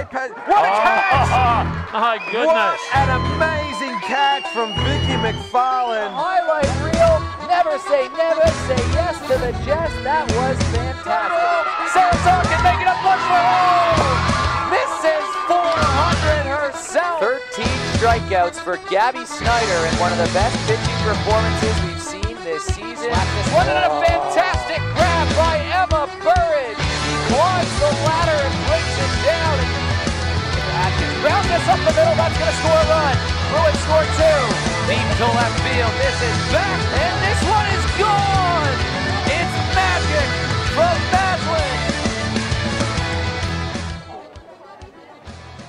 great pass. What a catch! My goodness. What an amazing catch from Vicky McFarlane. Highlight reel. Never say yes to the jest. That was fantastic. Sarah Tarkin making a push for home. Misses 400 herself. 13 strikeouts for Gabby Snyder and one of the best pitching performances we've seen this season. What a fantastic grab by Emma Burridge. She climbs the ladder and breaks it down. Atkins grounds this up the middle. That's going to score a run. Bruin score two. Deep to left field. This is back, and this one is gone. It's magic from Madeline.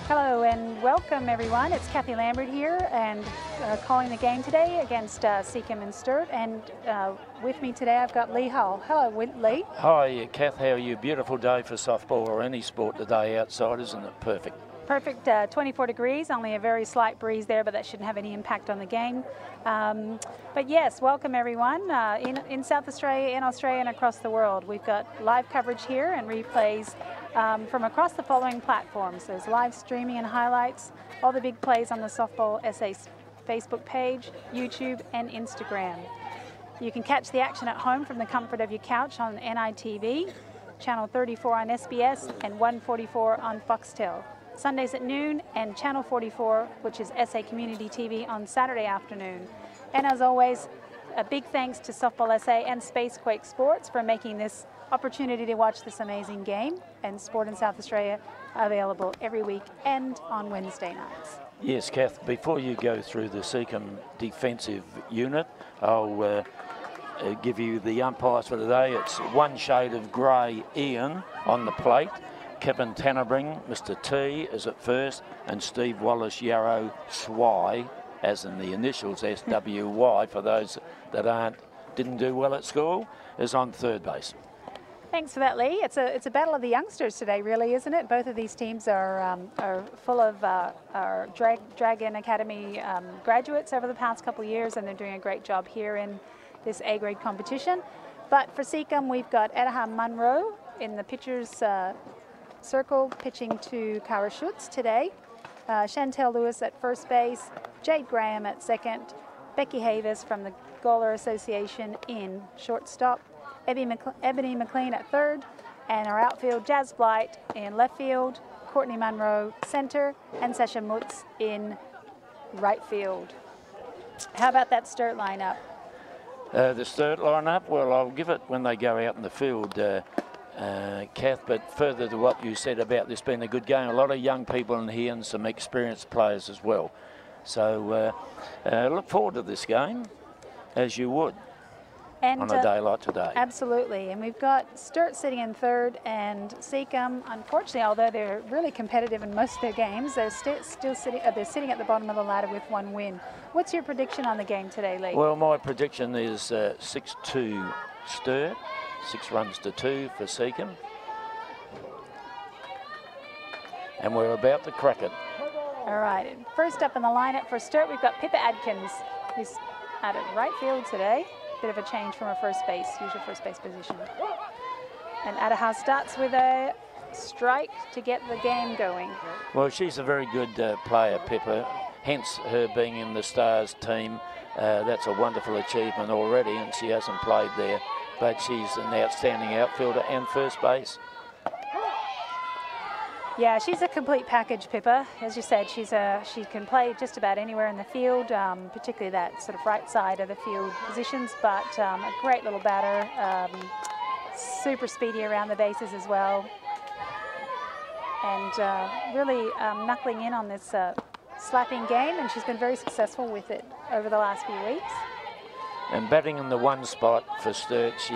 Hello and welcome everyone. It's Kathy Lambert here and calling the game today against Seacombe and Sturt, and with me today I've got Lee Hull. Hello Lee. Hi Kath, how are you? Beautiful day for softball or any sport today outside, isn't it? Perfect. Perfect, 24 degrees, only a very slight breeze there, but that shouldn't have any impact on the game. But yes, welcome everyone in South Australia, in Australia and across the world. We've got live coverage here and replays from across the following platforms. There's live streaming and highlights, all the big plays on the Softball SA Facebook page, YouTube and Instagram. You can catch the action at home from the comfort of your couch on NITV, channel 34 on SBS and 144 on Foxtel. Sundays at noon, and channel 44, which is SA Community TV, on Saturday afternoon. And as always, a big thanks to Softball SA and Spacequake Sports for making this opportunity to watch this amazing game and sport in South Australia available every week and on Wednesday nights. Yes, Kath, before you go through the Seacombe defensive unit, I'll give you the umpires for today. It's one shade of grey Ian on the plate. Kevin Tannebring, Mr. T, is at first, and Steve Wallace Yarrow Swy, as in the initials SWY, for those that didn't do well at school, is on third base. Thanks for that, Lee. It's a battle of the youngsters today, really, isn't it? Both of these teams are full of our Dragon Academy graduates over the past couple of years, and they're doing a great job here in this A-grade competition. But for Seacombe, we've got Edaha Munro in the pitcher's circle pitching to Kara Schutz today. Chantel Lewis at first base, Jade Graham at second, Becky Havis from the Gawler Association in shortstop, Ebony McLean at third, and our outfield Jazz Blight in left field, Courtney Munro center, and Sasha Mutz in right field. How about that Sturt lineup? The Sturt lineup, well, I'll give it when they go out in the field, Kath, but further to what you said about this being a good game, a lot of young people in here and some experienced players as well. So look forward to this game, as you would on a day like today. Absolutely, and we've got Sturt sitting in third, and Seacombe, unfortunately, although they're really competitive in most of their games, they're still sitting. They're sitting at the bottom of the ladder with one win. What's your prediction on the game today, Lee? Well, my prediction is 6-2 Sturt. 6 runs to 2 for Seacombe. And we're about to crack it. All right, first up in the lineup for Sturt, we've got Pippa Adkins, who's out at right field today. Bit of a change from her first base, usual first base position. And Adaha starts with a strike to get the game going. Well, she's a very good player, Pippa, hence her being in the Stars team. That's a wonderful achievement already, and she hasn't played there. But she's an outstanding outfielder and first base. Yeah, she's a complete package, Pippa. As you said, she can play just about anywhere in the field, particularly that sort of right side of the field positions, but a great little batter, super speedy around the bases as well, and really knuckling in on this slapping game, and she's been very successful with it over the last few weeks. And batting in the one spot for Sturt, she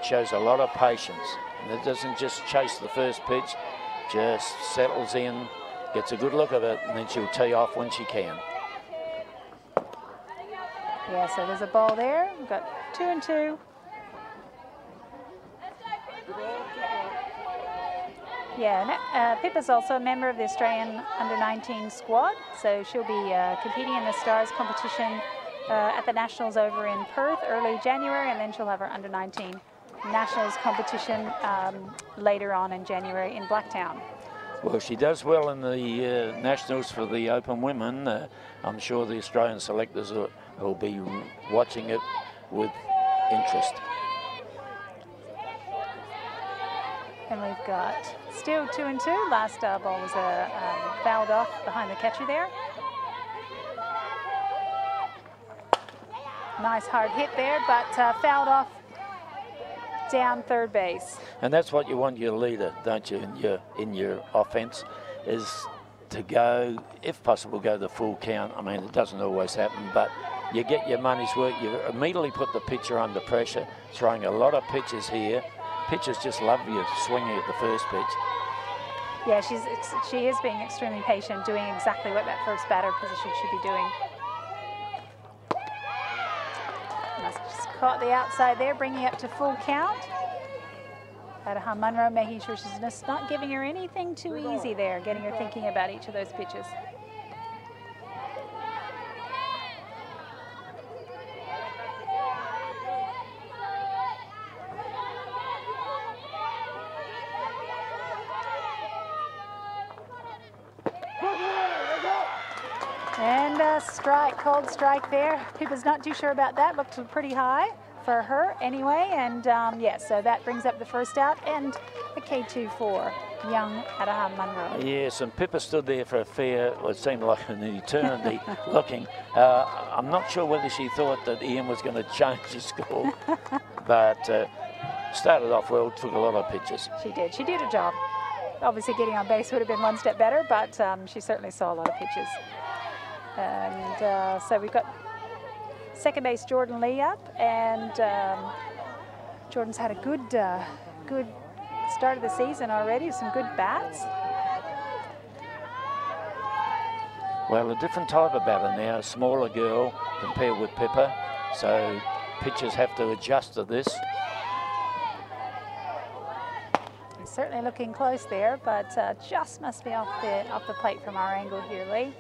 shows a lot of patience. And it doesn't just chase the first pitch, just settles in, gets a good look at it, and then she'll tee off when she can. Yeah, so there's a ball there. We've got 2 and 2. Yeah, Pippa's also a member of the Australian Under-19 squad, so she'll be competing in the Stars competition at the Nationals over in Perth early January, and then she'll have her Under-19 Nationals competition later on in January in Blacktown. Well, she does well in the Nationals for the Open Women. I'm sure the Australian selectors will be watching it with interest. And we've got still 2-2. Last ball was fouled off behind the catcher there. Nice hard hit there, but fouled off down third base. And that's what you want your leader, don't you, in your offense, is to go, if possible, go the full count. I mean, it doesn't always happen, but you get your money's worth. You immediately put the pitcher under pressure, throwing a lot of pitches here. Pitchers just love you swinging at the first pitch. Yeah, she is being extremely patient, doing exactly what that first batter position should be doing. Just caught the outside there, bringing up to full count. Adaha Munro making sure she's just not giving her anything too easy there, getting her thinking about each of those pitches. And a strike, cold strike there. Pippa's not too sure about that. Looked pretty high for her anyway. And yeah, so that brings up the first out and a K2 for young Adaha Munro. Yes, and Pippa stood there for a fair, well, it seemed like an eternity looking. I'm not sure whether she thought that Ian was going to change the score, but started off well, took a lot of pitches. She did. She did a job. Obviously getting on base would have been one step better, but she certainly saw a lot of pitches. And so we've got second base Jordan Lee up, and Jordan's had a good start of the season already, some good bats. Well, a different type of batter now, a smaller girl compared with Pippa, so pitchers have to adjust to this. He's certainly looking close there, but just must be off the plate from our angle here, Lee.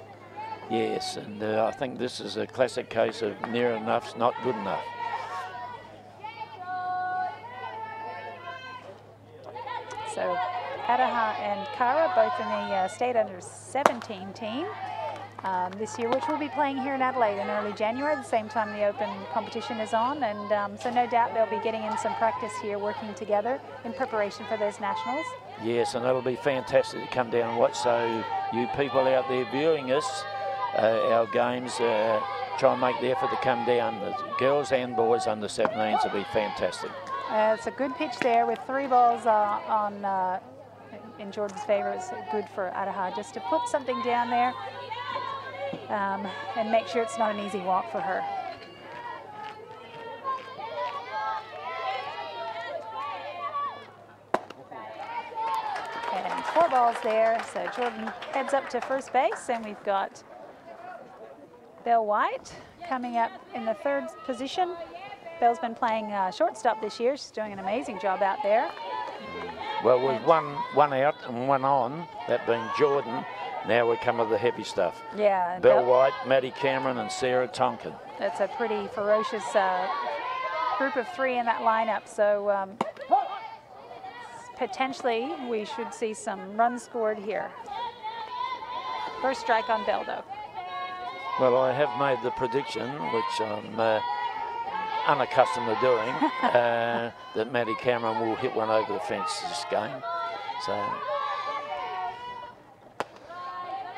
Yes, and I think this is a classic case of near enough's not good enough. So Adaha and Kara both in the state under 17 team this year, which will be playing here in Adelaide in early January, the same time the Open competition is on. And so no doubt they'll be getting in some practice here, working together in preparation for those nationals. Yes, and it'll be fantastic to come down and watch. So you people out there viewing us, our games, try and make the effort to come down. The girls and boys under 17s will be fantastic. It's a good pitch there with 3 balls in Jordan's favor. It's good for Adaha just to put something down there and make sure it's not an easy walk for her. And 4 balls there, so Jordan heads up to first base, and we've got Belle White coming up in the 3rd position. Belle's been playing shortstop this year. She's doing an amazing job out there. Well, with one out and one on, that being Jordan, now we come to the heavy stuff. Yeah. Belle White, Maddie Cameron and Sarah Tonkin. That's a pretty ferocious group of 3 in that lineup. So potentially we should see some runs scored here. First strike on Belle, though. Well, I have made the prediction, which I'm unaccustomed to doing, that Maddie Cameron will hit one over the fence this game. So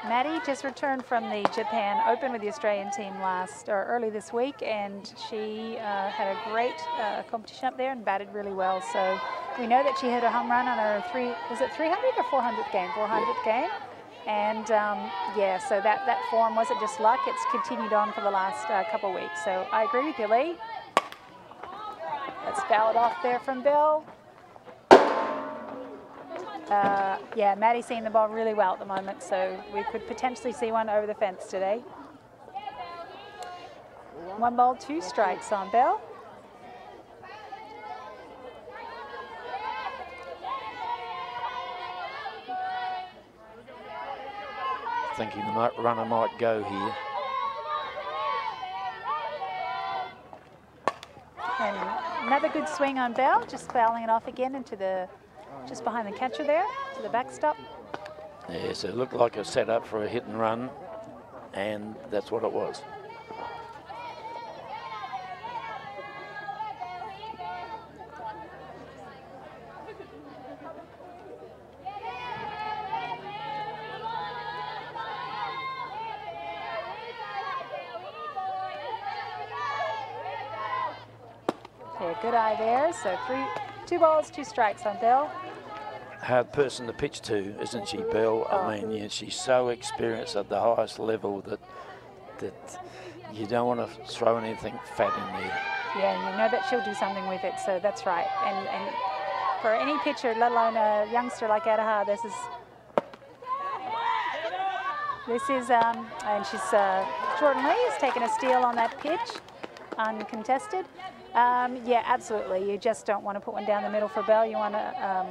Maddie just returned from the Japan Open with the Australian team early this week, and she had a great competition up there and batted really well. So we know that she hit a home run on her 300 or 400th game? 400th game. And yeah, so that form wasn't just luck, it's continued on for the last couple of weeks. So I agree with you, Lee. That's fouled off there from Belle. Yeah, Maddie's seeing the ball really well at the moment, so we could potentially see one over the fence today. 1 ball, 2 strikes on Belle. Thinking the runner might go here. And another good swing on Belle, just fouling it off again into just behind the catcher there, to the backstop. Yes, it looked like a setup for a hit and run, and that's what it was. Yeah, good eye there. So 2 balls, 2 strikes on Bell. Hard person to pitch to, isn't she, Belle? I mean, yeah, she's so experienced at the highest level that you don't want to throw anything fat in there. Yeah, you know that she'll do something with it, so that's right. And for any pitcher, let alone a youngster like Adaha, this is, and she's, Jordan Lee has taken a steal on that pitch, uncontested. Yeah, absolutely. You just don't want to put one down the middle for Bell. You want to,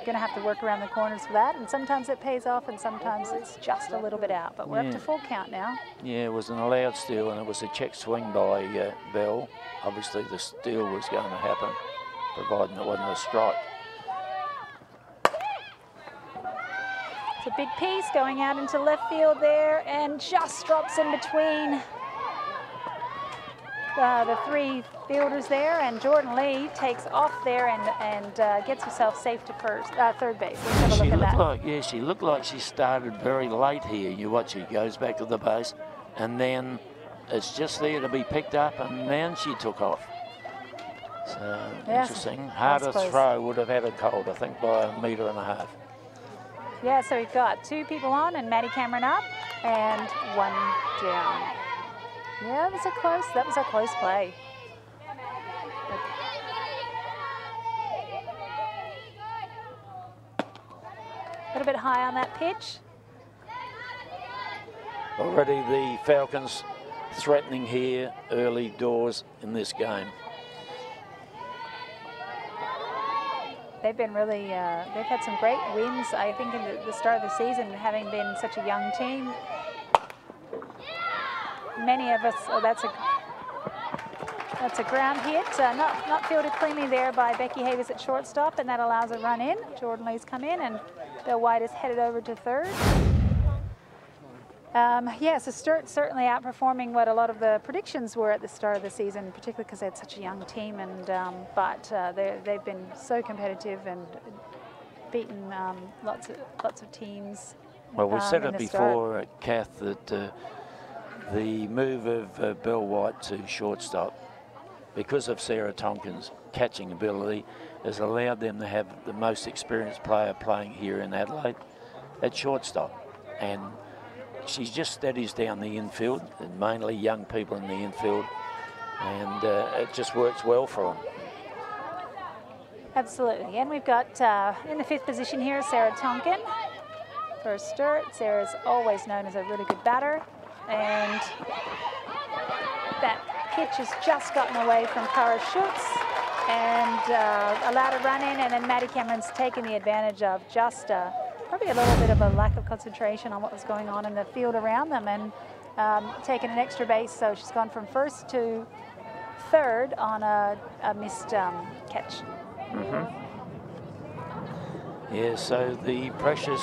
going to have to work around the corners for that, and sometimes it pays off and sometimes it's just a little bit out, but we're up to full count now. Yeah, it was an allowed steal and it was a check swing by Bell. Obviously the steal was going to happen, providing it wasn't a strike. It's a big piece going out into left field there and just drops in between the 3 fielders there, and Jordan Lee takes off there and gets herself safe to third base. Let's have a look at that. She looked like she started very late here. You watch, she goes back to the base, and then it's just there to be picked up, and then she took off. So, yes, interesting. Harder throw would have had it cold, I think, by 1.5 meters. Yeah, so we've got 2 people on, and Maddie Cameron up, and 1 down. Yeah, that was a close play. A little bit high on that pitch. Already the Falcons threatening here early doors in this game. They've been really, they've had some great wins, I think, in the start of the season, having been such a young team. Many of us, that's a ground hit, not fielded cleanly there by Becky Havers at shortstop, and that allows a run in. Jordan Lee's come in, and Bill White is headed over to third. Yeah, so Sturt certainly outperforming what a lot of the predictions were at the start of the season, particularly because they had such a young team, and but they've been so competitive and beaten lots of teams. Well, we said it before, Kath, that the move of Bill White to shortstop, because of Sarah Tonkin's catching ability, has allowed them to have the most experienced player playing here in Adelaide at shortstop. And she just steadies down the infield, and mainly young people in the infield, and it just works well for them. Absolutely, and we've got in the 5th position here, Sarah Tonkin for Sturt. Sarah's always known as a really good batter, and that pitch has just gotten away from Cara Schutz and allowed a run in, and then Maddie Cameron's taken the advantage of just probably a little bit of a lack of concentration on what was going on in the field around them, and taken an extra base, so she's gone from first to third on a missed catch. Yeah, so the pressure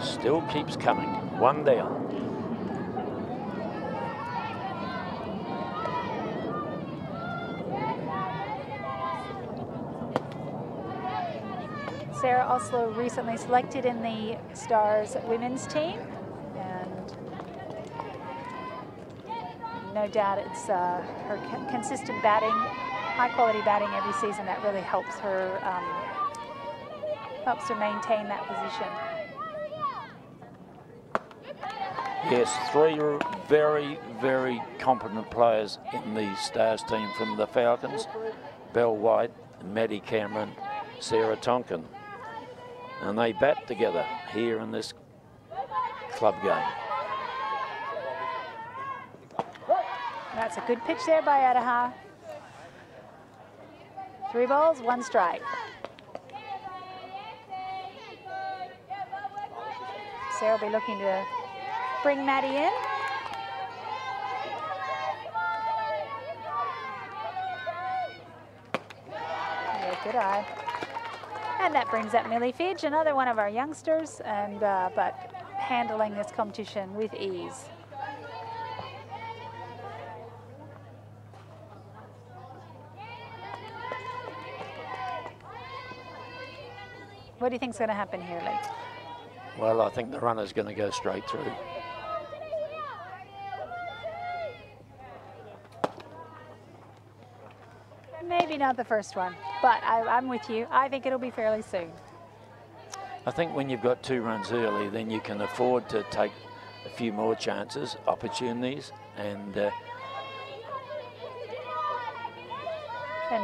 still keeps coming. 1 down. Sarah also recently selected in the Stars women's team, and no doubt it's her consistent batting, high quality batting every season that really helps her maintain that position. Yes, 3 very, very competent players in the Stars team from the Falcons: Belle White, Maddie Cameron, Sarah Tonkin. And they bat together here in this club game. That's a good pitch there by Adaha. 3 balls, 1 strike. Sarah will be looking to bring Maddie in. Yeah, good eye. And that brings up Millie Fidge, another one of our youngsters, and but handling this competition with ease. What do you think's going to happen here, Lee? Well, I think the runner's going to go straight through. Maybe not the first one, but I'm with you. I think it'll be fairly soon. I think when you've got 2 runs early, then you can afford to take a few more chances, opportunities, and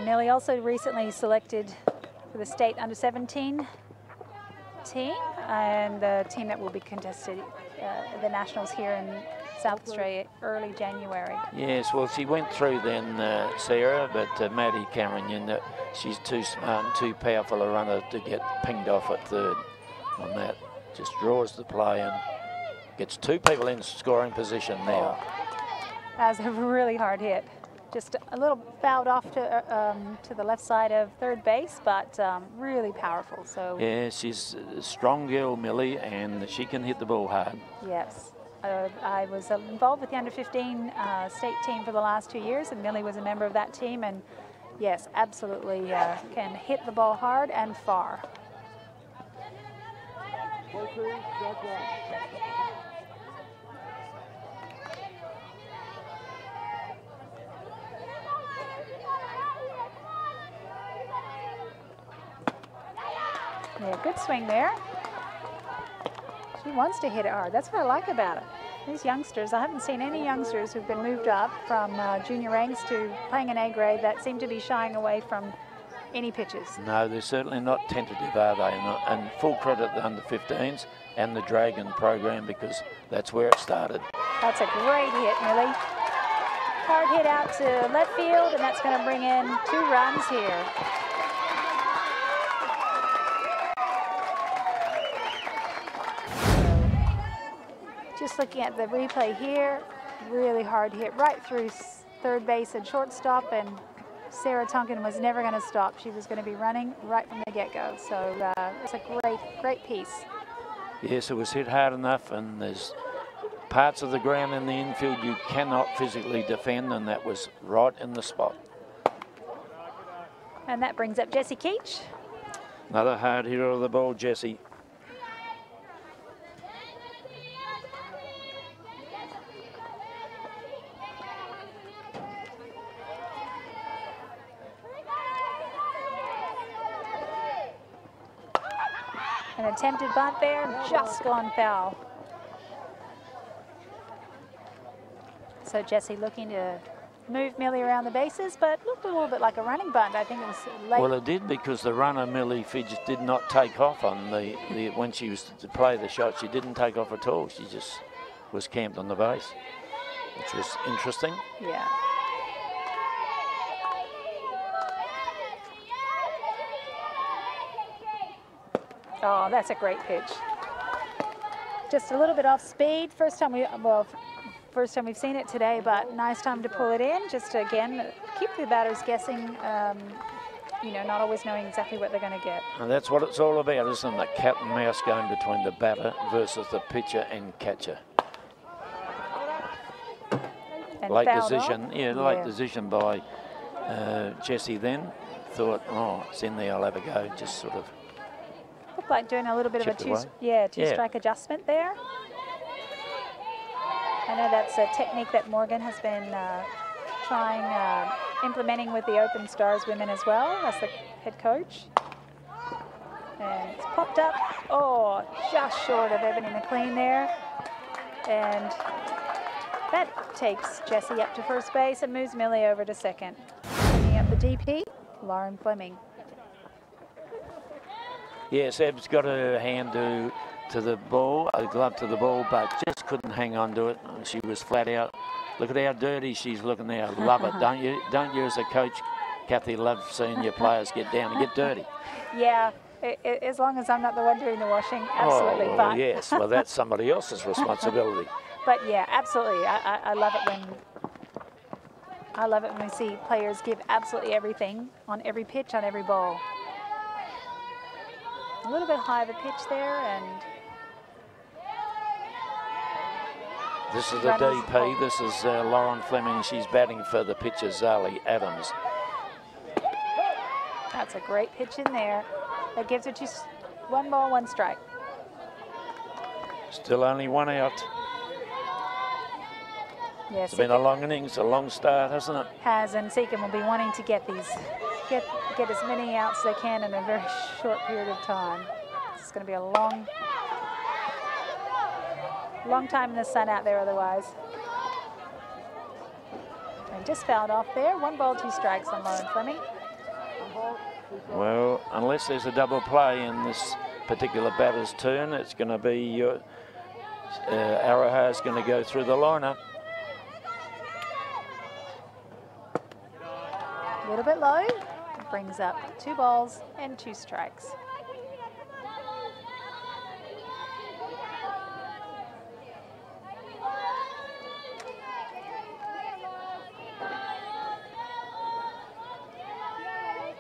Millie also recently selected for the state under-17 team, and the team that will be contested the nationals here in South Australia early January. yes, well, she went through then, Sarah, but Maddie Cameron, she's too smart and too powerful a runner to get pinged off at 3rd on that. Just draws the play and gets 2 people in scoring position now. That was a really hard hit. Just a little bowed off to the left side of 3rd base, but really powerful. So yeah, she's a strong girl, Millie, and she can hit the ball hard. yes. I was involved with the under-15 state team for the last 2 years, and Millie was a member of that team, and yes, absolutely can hit the ball hard and far. Yeah, good swing there. She wants to hit it hard. That's what I like about it. These youngsters, I haven't seen any youngsters who've been moved up from junior ranks to playing an A grade that seem to be shying away from any pitches. No, they're certainly not tentative, are they? And full credit to the under-15s and the Dragon program, because that's where it started. That's a great hit, Millie. Hard hit out to left field, and that's going to bring in 2 runs here. Just looking at the replay here, really hard hit right through 3rd base and shortstop, and Sarah Tonkin was never going to stop. She was going to be running right from the get-go. So it's a great piece. Yes, it was hit hard enough, and there's parts of the ground in the infield you cannot physically defend, and that was right in the spot. And that brings up Jessie Keach. Another hard hitter of the ball, Jessie. An attempted bunt there, just gone foul. So Jessie looking to move Millie around the bases, but looked a little bit like a running bunt. I think it was late. Well, it did, because the runner, Millie Fidge, did not take off on when she was to play the shot. She didn't take off at all. She just was camped on the base, which was interesting. Yeah. Oh, that's a great pitch. Just a little bit off speed. First time we've seen it today, but nice time to pull it in. Just to, again, keep the batters guessing, you know, not always knowing exactly what they're going to get. And that's what it's all about, isn't it? The cat and mouse game between the batter versus the pitcher and catcher. And late fouled decision, off. yeah, late decision by Jessie then. Thought, oh, it's in there, I'll have a go. Just sort of Looked like doing a little bit of a chipped two-strike adjustment there. I know that's a technique that Morgan has been implementing with the Open Stars women as well, as the head coach. And it's popped up, oh, just short of Ebony McLean there. And that takes Jessie up to 1st base and moves Millie over to 2nd. Bringing up the DP, Lauren Fleming. Yes, Eb's got her hand to the ball, a glove to the ball, but just couldn't hang on to it. She was flat out. Look at how dirty she's looking now. Love it, don't you? Don't you as a coach, Kathy, love seeing your players get down and get dirty? Yeah, as long as I'm not the one doing the washing, absolutely. Oh, but yes, well, that's somebody else's responsibility. But yeah, absolutely. I love it when we see players give absolutely everything on every pitch, on every ball. a little bit high of a pitch there, and this is the DP. This is Lauren Fleming. She's batting for the pitcher, Zali Adams. That's a great pitch in there. That gives her just 1 ball, 1 strike. Still only 1 out. Yes, It's been a long innings, a long start, hasn't it? Has, and Seacombe will be wanting to get as many outs as they can in a very short period of time. It's going to be a long time in the sun out there otherwise. And just fouled off there. 1 ball, 2 strikes on Lauren Fleming. Well, unless there's a double play in this particular batter's turn, it's going to be Araha's going to go through the liner. A little bit low. It brings up 2 balls and 2 strikes.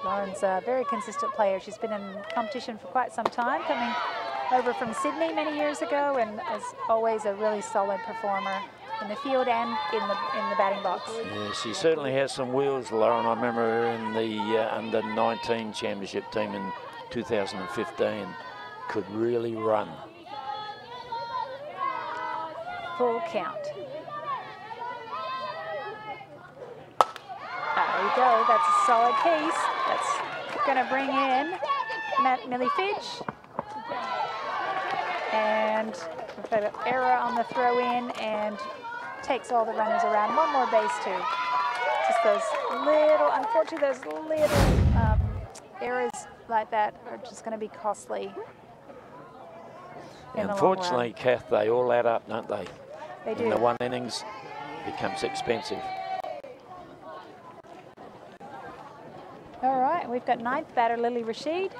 Lauren's a very consistent player. She's been in competition for quite some time, coming over from Sydney many years ago, and is always a really solid performer in the field and in the batting box. Yeah, she certainly has some wheels, Lauren. I remember her in the under-19 championship team in 2015. Could really run. Full count. There you go. That's a solid piece. That's going to bring in Millie Fitch. And we've got an error on the throw in and takes all the runners around. 1 more base too. Just those little, unfortunately, those little errors like that are just going to be costly. Unfortunately, Kath, they all add up, don't they? They do. In the 1 innings, becomes expensive. All right, we've got 9th batter, Lily Rashid.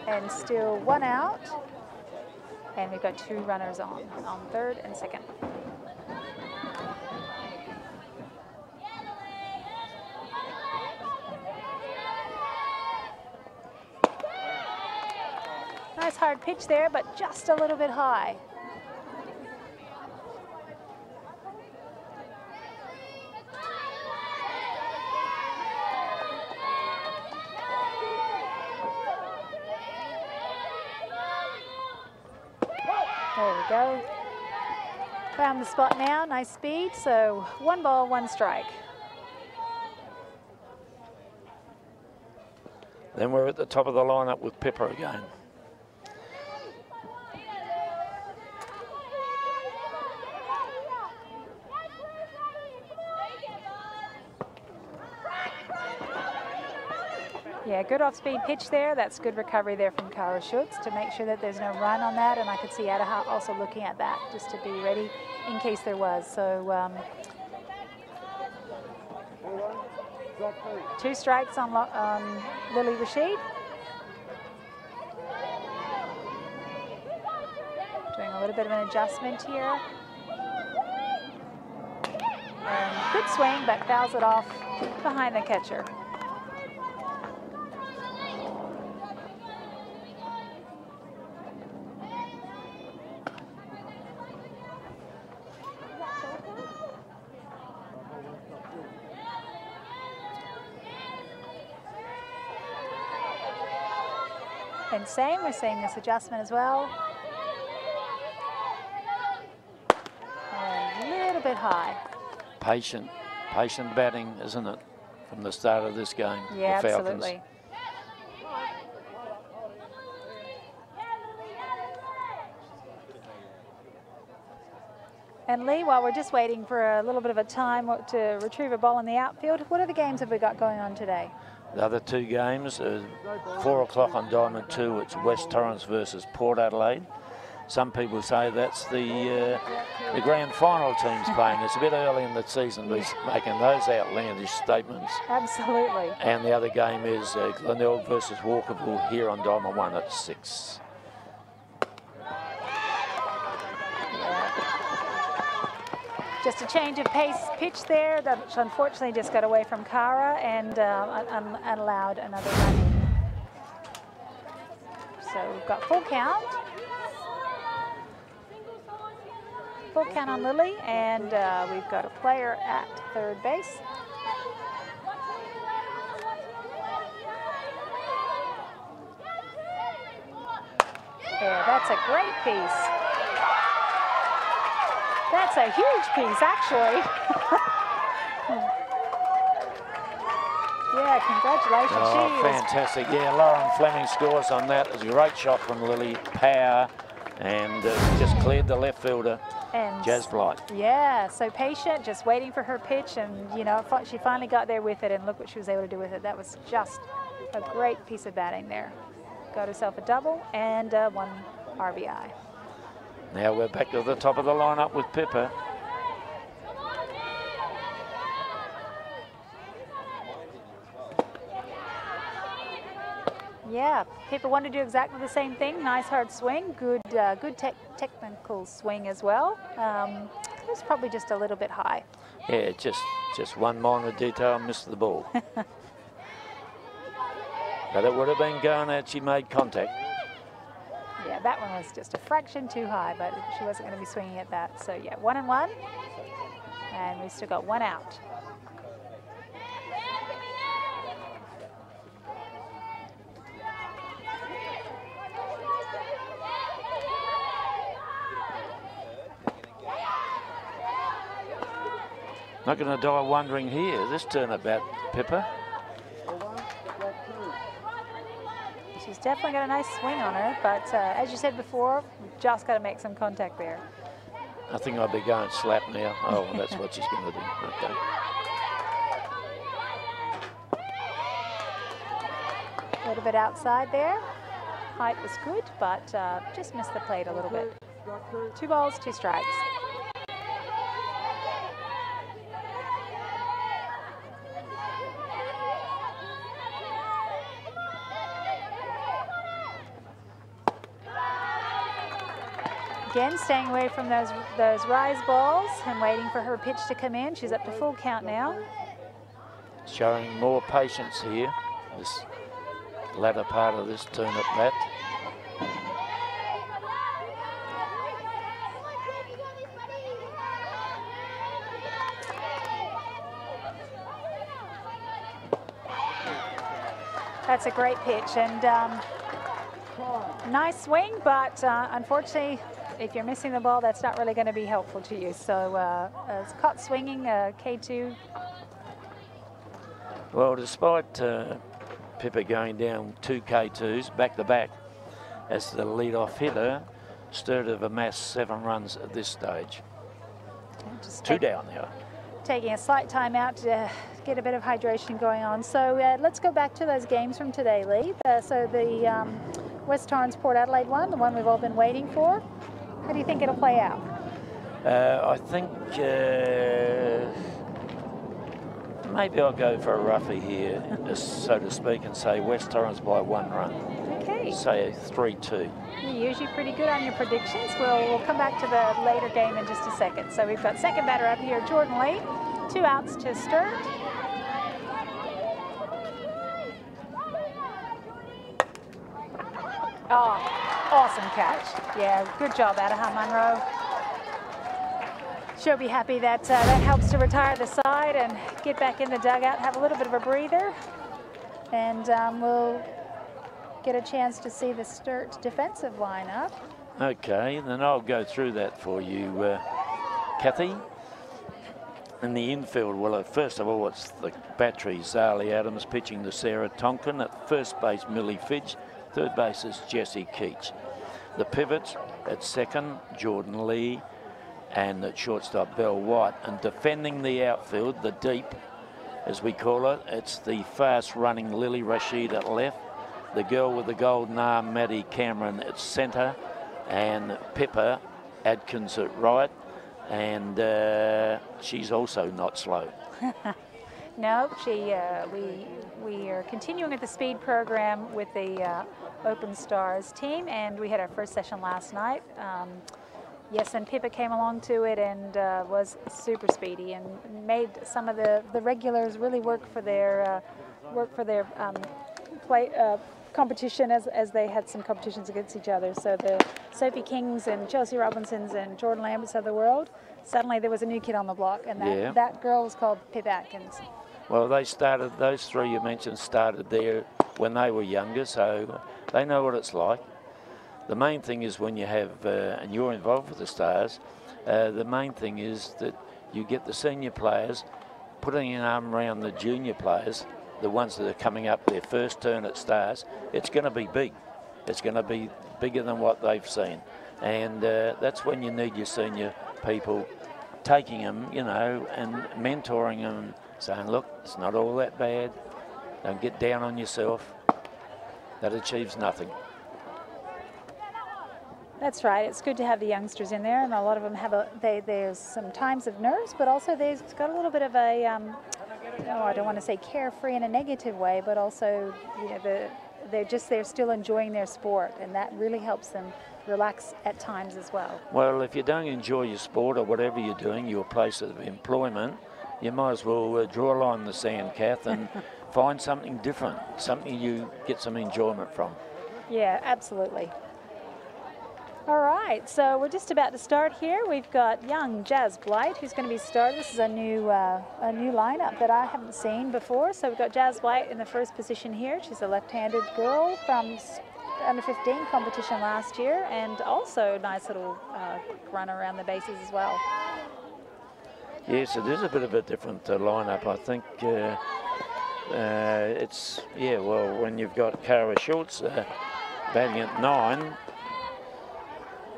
And still 1 out. And we've got 2 runners on 3rd and 2nd. Nice hard pitch there, but just a little bit high. There we go. Found the spot now, nice speed, so 1 ball, 1 strike. Then we're at the top of the lineup with Pippa again. Yeah, good off-speed pitch there. That's good recovery there from Kara Schutz to make sure that there's no run on that. And I could see Adaha also looking at that just to be ready in case there was. So 2 strikes on Lily Rashid. Doing a little bit of an adjustment here. And good swing, but fouls it off behind the catcher. And we're seeing this adjustment as well. And a little bit high. Patient batting, isn't it, from the start of this game? Yeah, the Falcons. absolutely. And Lee, while we're just waiting for a little bit of a time to retrieve a ball in the outfield, what other games have we got going on today? The other 2 games, 4 o'clock on Diamond 2, it's West Torrens versus Port Adelaide. Some people say that's the grand final teams playing. It's a bit early in the season to be making those outlandish statements. Absolutely. And the other game is Glenelg versus Walkerville here on Diamond 1 at 6. Just a change of pace pitch there that unfortunately just got away from Kara and allowed another run in. So we've got full count. Full count on Lily, and we've got a player at third base. Yeah, that's a great piece. That's a huge piece, actually. Yeah, congratulations. Oh, fantastic. Yeah, Lauren Fleming scores on that. It was a great shot from Lily. Power, and just cleared the left fielder, and Jazz Blight. Yeah, so patient, just waiting for her pitch, and, you know, she finally got there with it, and look what she was able to do with it. That was just a great piece of batting there. Got herself a double and 1 RBI. Now we're back to the top of the lineup with Pippa. Yeah, Pippa wanted to do exactly the same thing. Nice hard swing, good technical swing as well. It was probably just a little bit high. Yeah, just one minor detail, missed the ball. But it would have been going had she made contact. Yeah, that one was just a fraction too high, but she wasn't going to be swinging at that. So yeah, 1 and 1, and we still got 1 out. Not going to die wondering here, this turnabout, Pippa. She's definitely got a nice swing on her, but as you said before, we've just got to make some contact there. I think I'll be going slap now. Oh, that's what she's going to do. Okay. A little bit outside there. Height was good, but just missed the plate a little bit. 2 balls, 2 strikes. Again, staying away from those rise balls and waiting for her pitch to come in. She's up to full count now. Showing more patience here, this latter part of this turnip bat. That's a great pitch, and nice swing, but unfortunately, if you're missing the ball, that's not really going to be helpful to you. So it's caught swinging, K2. Well, despite Pippa going down 2 K2s back-to-back as the lead-off hitter, Sturt have amassed 7 runs at this stage. Just 2 down now. Taking a slight time out to get a bit of hydration going on. So let's go back to those games from today, Lee. So the West Torrens Port Adelaide one, the one we've all been waiting for. How do you think it'll play out? I think maybe I'll go for a roughie here, so to speak, and say West Torrens by 1 run. Okay. Say 3-2. You're usually pretty good on your predictions. We'll come back to the later game in just a second. So we've got second batter up here, Jordan Lee. 2 outs to Sturt. Oh, awesome catch. Yeah, good job, Adaha Munro. She'll be happy that that helps to retire the side and get back in the dugout, have a little bit of a breather. And we'll get a chance to see the Sturt defensive lineup. Okay, then I'll go through that for you, Kathy. In the infield, well, first of all, it's the battery. Zali Adams pitching to Sarah Tonkin. At first base, Millie Fidge. Third base is Jessie Keach. The pivots at second, Jordan Lee, and at shortstop, Belle White. And defending the outfield, the deep, as we call it, it's the fast-running Lily Rashid at left, the girl with the golden arm, Maddie Cameron, at centre, and Pippa Adkins at right. And she's also not slow. No, we are continuing with the speed program with the Open Stars team, and we had our first session last night. Yes, and Pippa came along to it and was super speedy and made some of the regulars really work for their competition as they had some competitions against each other. So the Sophie Kings and Chelsea Robinsons and Jordan Lamberts of the world, suddenly there was a new kid on the block, and that girl was called Pip Atkins. Well, they started, those three you mentioned started there when they were younger, so they know what it's like. The main thing is when you have, and you're involved with the Stars, the main thing is that you get the senior players putting an arm around the junior players, the ones that are coming up their first turn at Stars. It's going to be big. It's going to be bigger than what they've seen. And that's when you need your senior people taking them, you know, and mentoring them, saying, look, it's not all that bad. Don't get down on yourself. That achieves nothing. That's right. It's good to have the youngsters in there, and a lot of them have there's some times of nerves, but also they've got a little bit of a, I don't want to say carefree in a negative way, but also, you know, they're still enjoying their sport, and that really helps them relax at times as well. Well, if you don't enjoy your sport or whatever you're doing, your place of employment, you might as well draw a line in the sand, Kath, and find something different, something you get some enjoyment from. Yeah, absolutely. All right, so we're just about to start here. We've got young Jazz Blight, who's going to be starting. This is a new lineup that I haven't seen before. So we've got Jazz Blight in the first position here. She's a left-handed girl from under 15 competition last year, and also a nice little run around the bases as well. Yes, it is a bit of a different lineup. I think it's, well, when you've got Cara Schultz batting at 9,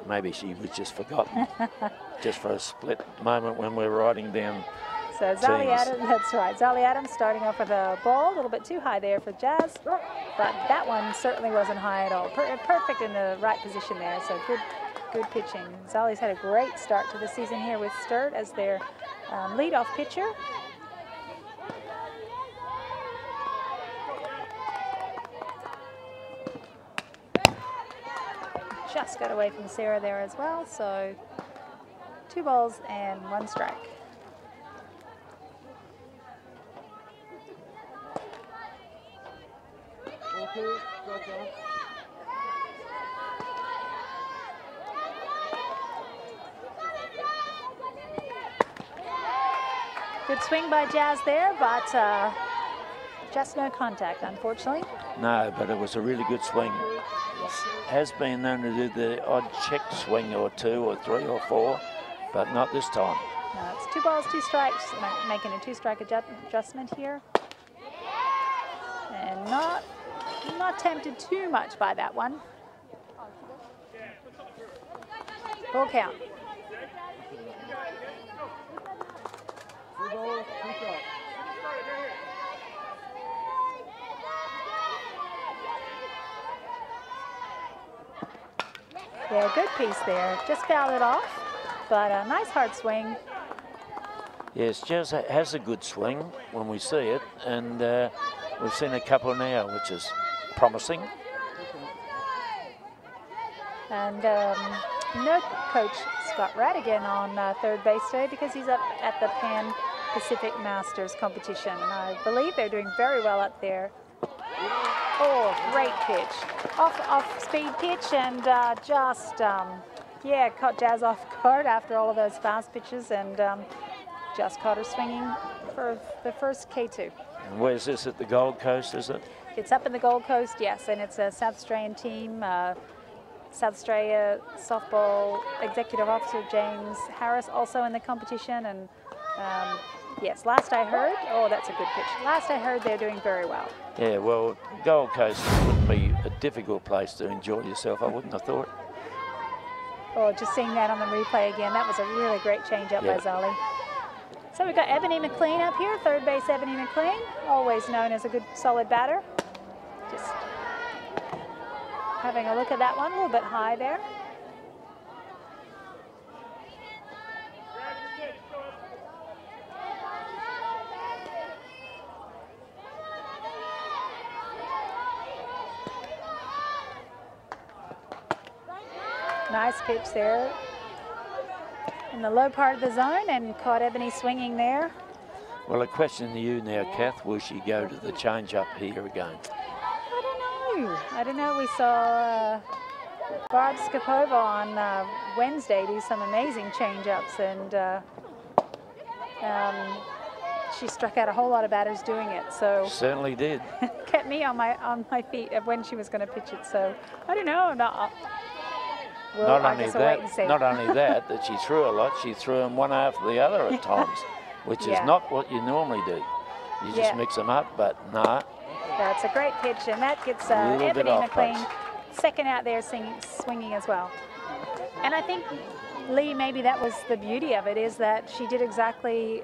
maybe she was just forgotten, just for a split moment when we're riding down. So Zali Adams, that's right. Zali Adams starting off with a ball, a little bit too high there for Jazz, but that one certainly wasn't high at all. Perfect in the right position there, so good pitching. Zali's had a great start to the season here with Sturt as their leadoff pitcher. Just got away from Sarah there as well, so 2 balls and 1 strike. Good swing by Jazz there, but just no contact, unfortunately. No, but it was a really good swing. Has been known to do the odd check swing or 2 or 3 or 4, but not this time. No, it's 2 balls, 2 strikes, making a 2-strike adjustment here. And not tempted too much by that one. Full count. Yeah, good piece there. Just fouled it off, but a nice hard swing. Yes, Jazz has a good swing when we see it, and we've seen a couple now, which is promising. And no coach Scott Radigan on third base today because he's up at the Pan Pacific Masters competition. And I believe they're doing very well up there. Oh, great pitch. Off speed pitch, and caught Jazz off guard after all of those fast pitches, and just caught her swinging for the first K2. And where's this, at the Gold Coast, is it? It's up in the Gold Coast, yes, and it's a South Australian team. South Australia Softball Executive Officer James Harris also in the competition, and yes, last I heard, oh, that's a good pitch. Last I heard, they're doing very well. Yeah, well, Gold Coast wouldn't be a difficult place to enjoy yourself, I wouldn't have thought. Oh, just seeing that on the replay again, that was a really great change-up by Zali. So we've got Ebony McLean up here, third base Ebony McLean, always known as a good solid batter. Just having a look at that one, a little bit high there. Nice pitch there in the low part of the zone, and caught Ebony swinging there. Well, a question to you now, Kath, will she go to the change-up here again? I don't new. I don't know. We saw Barb Skopova on Wednesday do some amazing change-ups, and she struck out a whole lot of batters doing it. So certainly did. Kept me on my feet of when she was going to pitch it. So I don't know. Not only that, that she threw a lot. She threw them one after the other at times, which is not what you normally do. You just mix them up, but nah. That's a great pitch, and that gets Ebony McLean second out there swinging as well. And I think, Lee, maybe that was the beauty of it, is that she did exactly,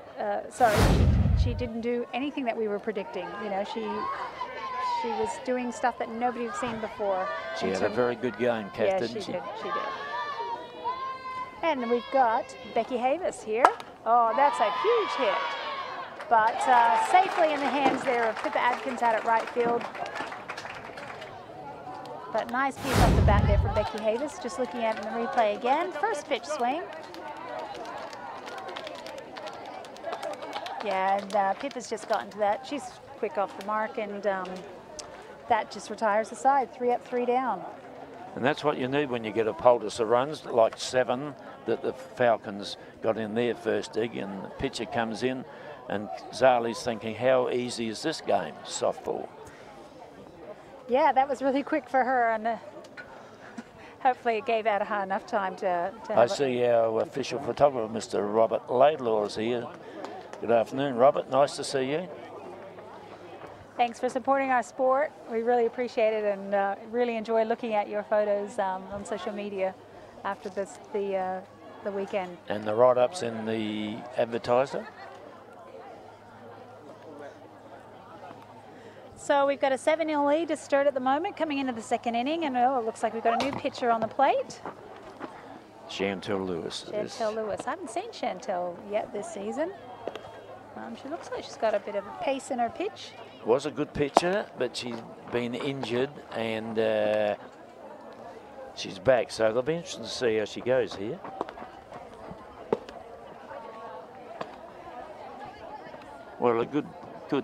she didn't do anything that we were predicting. You know, she was doing stuff that nobody had seen before. She had a very good game, Kath, didn't she? She did. And we've got Becky Havis here. Oh, that's a huge hit. But safely in the hands there of Pippa Adkins out at right field. But nice piece off the bat there from Becky Havis. Just looking at it in the replay again. First pitch swing. Yeah, and Pippa's just gotten to that. She's quick off the mark, and that just retires the side. 3 up, 3 down. And that's what you need when you get a poultice of runs, like 7 that the Falcons got in their first dig, and the pitcher comes in, and Zali's thinking, how easy is this game, softball? Yeah, that was really quick for her, and hopefully it gave her enough time to I see our official photographer, Mr. Robert Laidlaw, is here. Good afternoon, Robert. Nice to see you. Thanks for supporting our sport. We really appreciate it, and really enjoy looking at your photos on social media after the weekend. And the write-ups in the advertiser. So we've got a 7-0 lead to Sturt at the moment, coming into the second inning, and it looks like we've got a new pitcher on the plate. Chantel Lewis. Chantel Lewis. I haven't seen Chantel yet this season. She looks like she's got a bit of a pace in her pitch. Was a good pitcher, but she's been injured, and she's back, so it'll be interesting to see how she goes here. Well, a good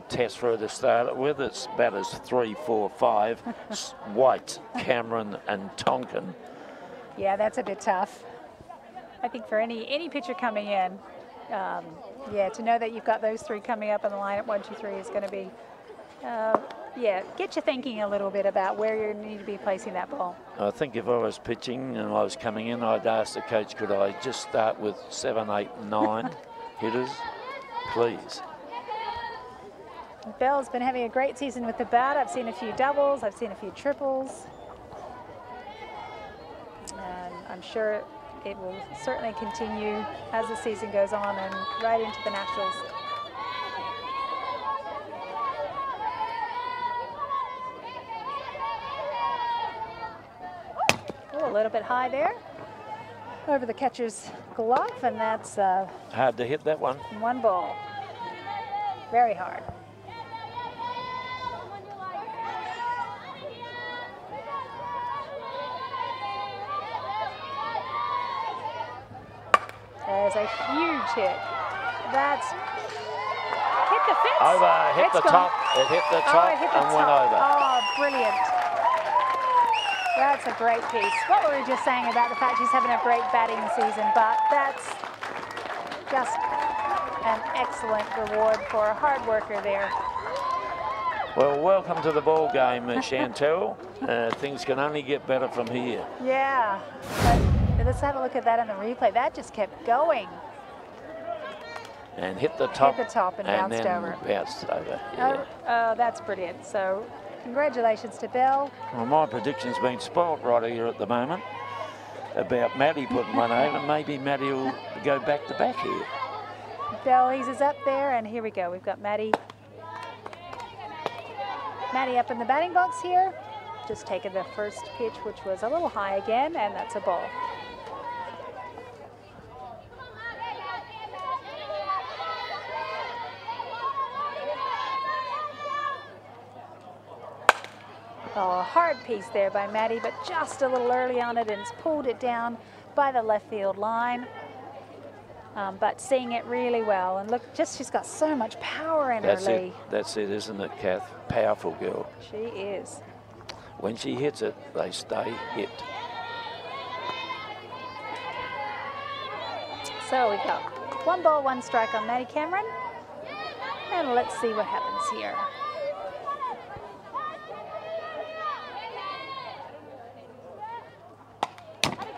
test for her to start with. It's batters 3, 4, 5, White, Cameron, and Tonkin. Yeah, that's a bit tough. I think for any pitcher coming in, yeah, to know that you've got those 3 coming up on the line at 1, 2, 3 is going to be, yeah, get you thinking a little bit about where you need to be placing that ball. I think if I was pitching and I was coming in, I'd ask the coach, could I just start with 7, 8, 9 hitters, please? Belle's been having a great season with the bat. I've seen a few doubles, I've seen a few triples. And I'm sure it will certainly continue as the season goes on and right into the Nationals. Oh, a little bit high there over the catcher's glove, and that's hard to hit that one. 1 ball. Very hard. There's a huge hit. That's hit the fence. Over, hit the top. It hit the top and went over. Oh, brilliant. That's a great piece. What were we just saying about the fact she's having a great batting season, but that's just an excellent reward for a hard worker there. Well, welcome to the ball game, Chantel. Things can only get better from here. Yeah. But let's have a look at that in the replay. That just kept going. And hit the top. Hit the top and bounced over. Bounced over. Yeah. Oh, that's brilliant. So, congratulations to Belle. Well, my prediction's been spoilt right here at the moment about Maddie putting one over. Maybe Maddie will go back to back here. Belle eases up there, and here we go. We've got Maddie. Maddie up in the batting box here. Just taking the first pitch, which was a little high again, and that's a ball. Oh, a hard piece there by Maddie, but just a little early on it, and it's pulled it down by the left field line. But seeing it really well, and look, she's got so much power in her, Lee. That's it, isn't it, Kath? Powerful girl. She is. when she hits it, they stay hit. So we've got 1 ball, 1 strike on Maddie Cameron. And let's see what happens here.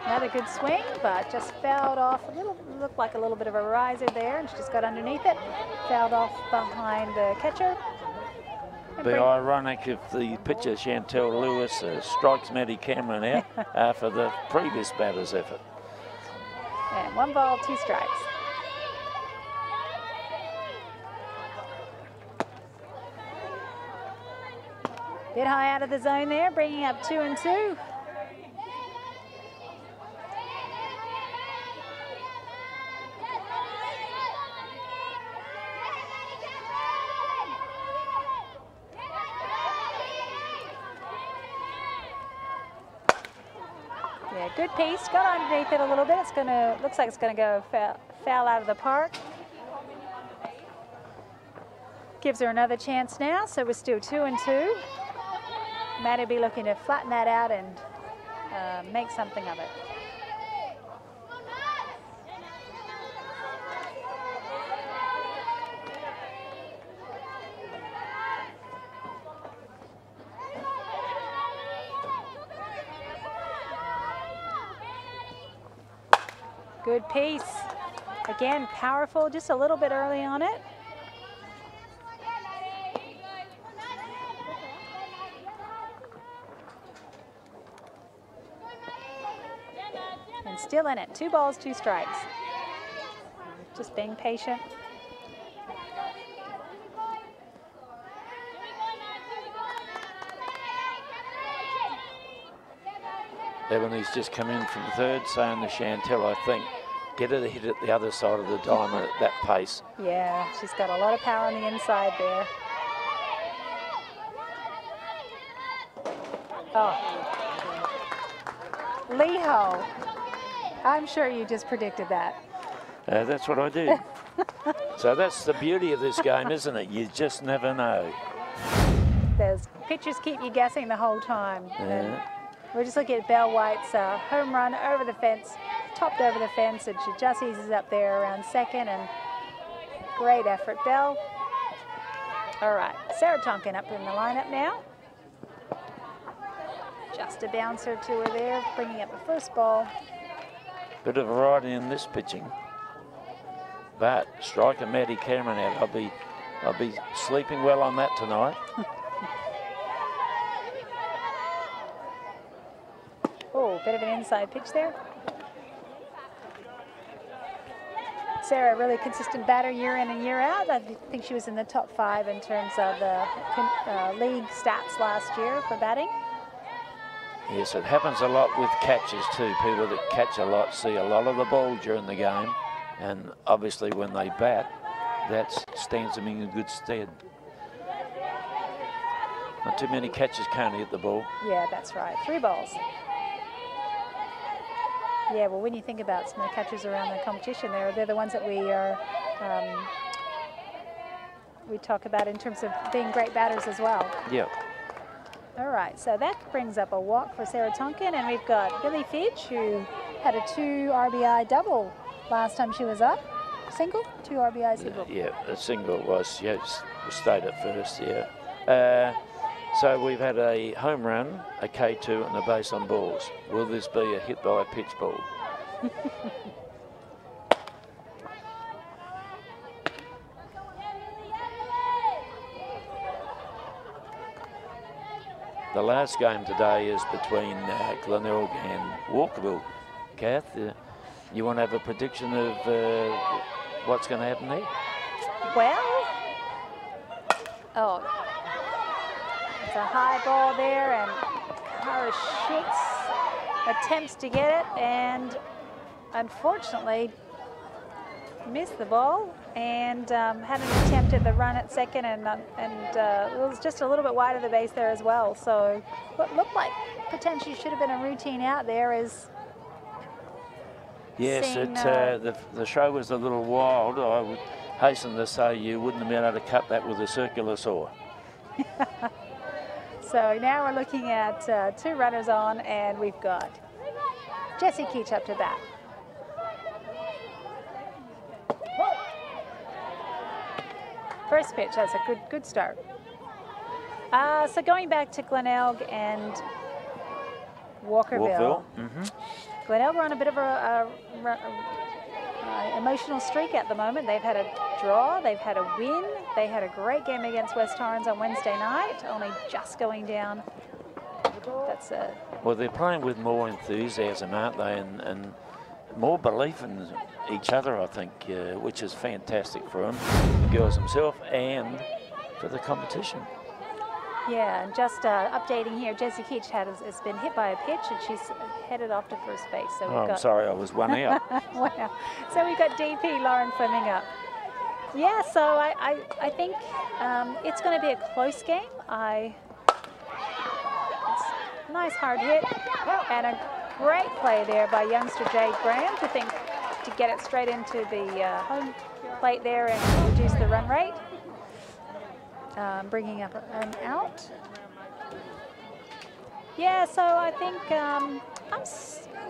Another good swing, but just fouled off a little, looked like a little bit of a riser there, and she just got underneath it. Fouled off behind the catcher. Be ironic if the pitcher Chantel Lewis strikes Maddie Cameron out after the previous batter's effort. And 1 ball, 2 strikes. Bit high out of the zone there, bringing up 2 and 2. Yeah, good piece. Got underneath it a little bit. It's gonna, looks like it's gonna go foul out of the park. Gives her another chance now, so we're still 2 and 2. Matt will be looking to flatten that out and make something of it. Good piece. Again, powerful, just a little bit early on it. And still in it. 2 balls, 2 strikes. Just being patient. Ebony's just come in from third, saying to Chantel, I think, get her to hit it the other side of the diamond at that pace. Yeah, she's got a lot of power on the inside there. Oh. Leho. I'm sure you just predicted that. That's what I did. So that's the beauty of this game, isn't it? You just never know. Those pitchers keep you guessing the whole time. Yeah. We're just looking at Belle White's home run over the fence, topped over the fence, and she just eases up there around second, and great effort, Belle. All right, Sarah Tonkin up in the lineup now. Just a bouncer to her there, bringing up the first ball. Bit of variety in this pitching. But striker Maddie Cameron out. I'll be sleeping well on that tonight. Oh, bit of an inside pitch there. Sarah, really consistent batter year in and year out. I think she was in the top 5 in terms of the league stats last year for batting. Yes, it happens a lot with catches too. People that catch a lot see a lot of the ball during the game, and obviously when they bat, that stands them in good stead. Not too many catchers can't hit the ball. Yeah, that's right. 3 balls. Yeah, well, when you think about some of the catchers around the competition, they're the ones that we talk about in terms of being great batters as well. Yeah. All right, so that brings up a walk for Sarah Tonkin, and we've got Billy Fidge, who had a 2 RBI double last time she was up. Single? 2 RBI single. Yeah, a single was, yes, stayed at first, yeah. So we've had a home run, a K2 and a base on balls. Will this be a hit by a pitch ball? The last game today is between Glenelg and Walkerville. Kath, you want to have a prediction of what's going to happen there? Well, oh, it's a high ball there, and Kara Schutz attempts to get it, and unfortunately missed the ball, and had an attempt at the run at second, and it was just a little bit wide of the base there as well. So what looked like potentially should have been a routine out there is. Yes, seen, the show was a little wild. I would hasten to say you wouldn't have been able to cut that with a circular saw. So now we're looking at 2 runners on, and we've got Jessie Keach up to bat. First pitch, that's a good start. So going back to Glenelg and Walkerville. Glenelg are on a bit of a emotional streak at the moment. They've had a draw, they've had a win, they had a great game against West Torrens on Wednesday night, only just going down. That's well, they're playing with more enthusiasm, aren't they, and more belief in each other, I think, which is fantastic for them, the girls themselves, and for the competition. Yeah, and just updating here, Jessie Keach has been hit by a pitch, and she's headed off to first base. So we've I'm sorry, I was 1 out. Wow. So we've got DP Lauren Fleming up. Yeah, so I think it's going to be a close game. It's a nice hard hit, and a great play there by youngster Jade Graham to get it straight into the home plate there and reduce the run rate. Bringing up an out. Yeah, so I think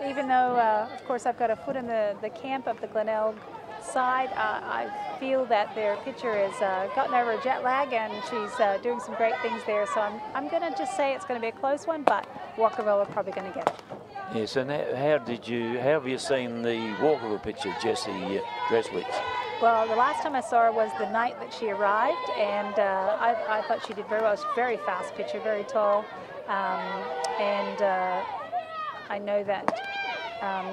even though, of course, I've got a foot in the camp of the Glenelg side, I feel that their pitcher has gotten over a jet lag, and she's doing some great things there. So I'm going to just say it's going to be a close one, but Walkerville are probably going to get it. Yes, and how have you seen the Walkerville pitcher, Jessie Dreswitz? Well, the last time I saw her was the night that she arrived, and I thought she did very well. She's a very fast pitcher, very tall, and I know that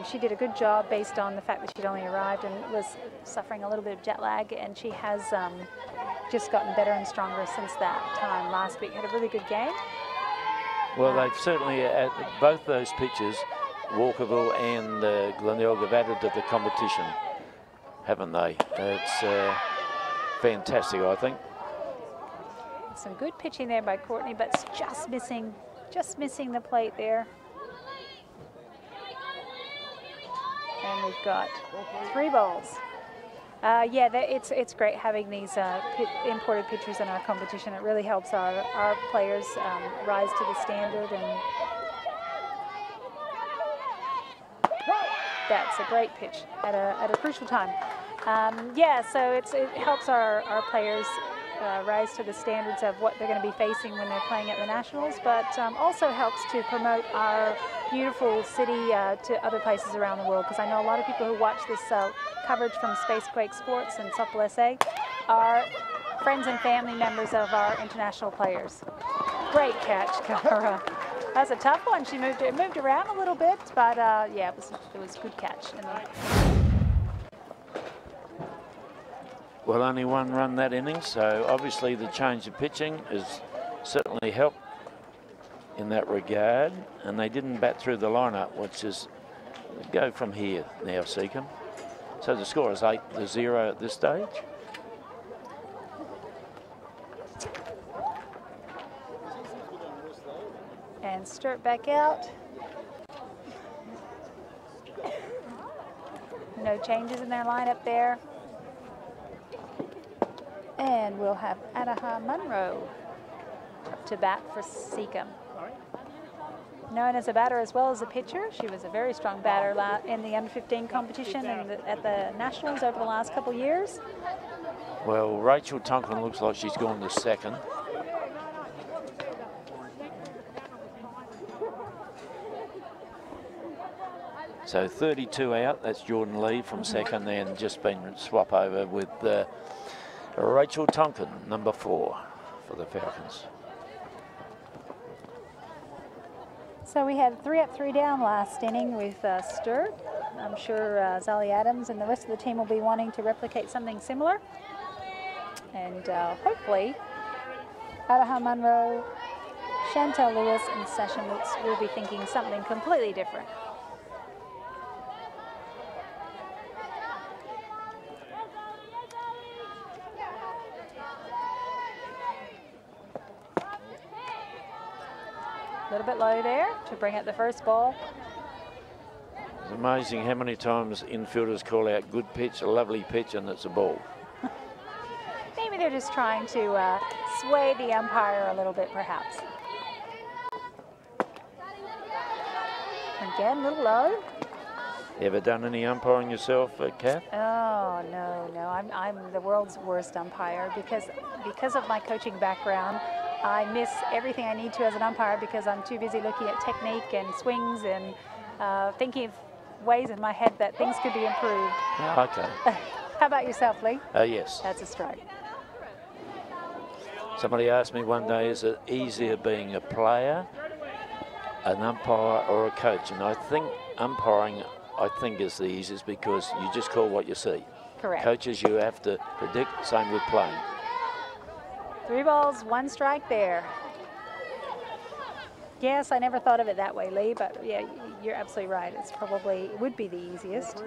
she did a good job based on the fact that she'd only arrived and was suffering a little bit of jet lag, and she has just gotten better and stronger since that time last week. Had a really good game. Well, they've certainly, both those pitchers, Walkerville and Glenelg, have added to the competition, haven't they? It's fantastic, I think. Some good pitching there by Courtney, but it's just missing the plate there. And we've got 3 balls. Yeah, it's great having these imported pitchers in our competition. It really helps our players rise to the standard, and that's a great pitch at a crucial time. Yeah, so it helps our players rise to the standards of what they're going to be facing when they're playing at the Nationals, but also helps to promote our beautiful city to other places around the world, because I know a lot of people who watch this coverage from Spacequake Sports and Softball SA are friends and family members of our international players. Great catch, Cara. That's a tough one. She moved around a little bit, but yeah, it was a good catch. Well, only 1 run that inning, so obviously the change of pitching has certainly helped in that regard, and they didn't bat through the lineup, which is go from here now, Seacombe. So the score is 8-0 at this stage. And Sturt back out. No changes in their lineup there. And we'll have Adaha Munro up to bat for Seacombe. Known as a batter as well as a pitcher, she was a very strong batter in the under-15 competition and at the Nationals over the last couple of years. Well, Rachel Tonkin looks like she's gone to second. So 32 out, that's Jordan Lee from second, and just been swap over with Rachel Tonkin, number 4 for the Falcons. So we had 3 up, 3 down last inning with Sturt. I'm sure Zali Adams and the rest of the team will be wanting to replicate something similar. And hopefully, Adaha Munro, Chantel Lewis, and Sasha Moots will be thinking something completely different. A little bit low there to bring up the first ball. It's amazing how many times infielders call out good pitch, a lovely pitch, and it's a ball. Maybe they're just trying to sway the umpire a little bit, perhaps. again, a little low. Ever done any umpiring yourself, Kath? Oh, no. I'm the world's worst umpire because of my coaching background. I miss everything I need to as an umpire because I'm too busy looking at technique and swings and thinking of ways in my head that things could be improved. Oh, okay. How about yourself, Lee? Yes. That's a strike. Somebody asked me one day, is it easier being a player, an umpire or a coach? And I think umpiring, is the easiest because you just call what you see. Correct. Coaches, you have to predict, same with playing. 3 balls, 1 strike there. Yes, I never thought of it that way, Lee, but yeah, you're absolutely right. It would be the easiest.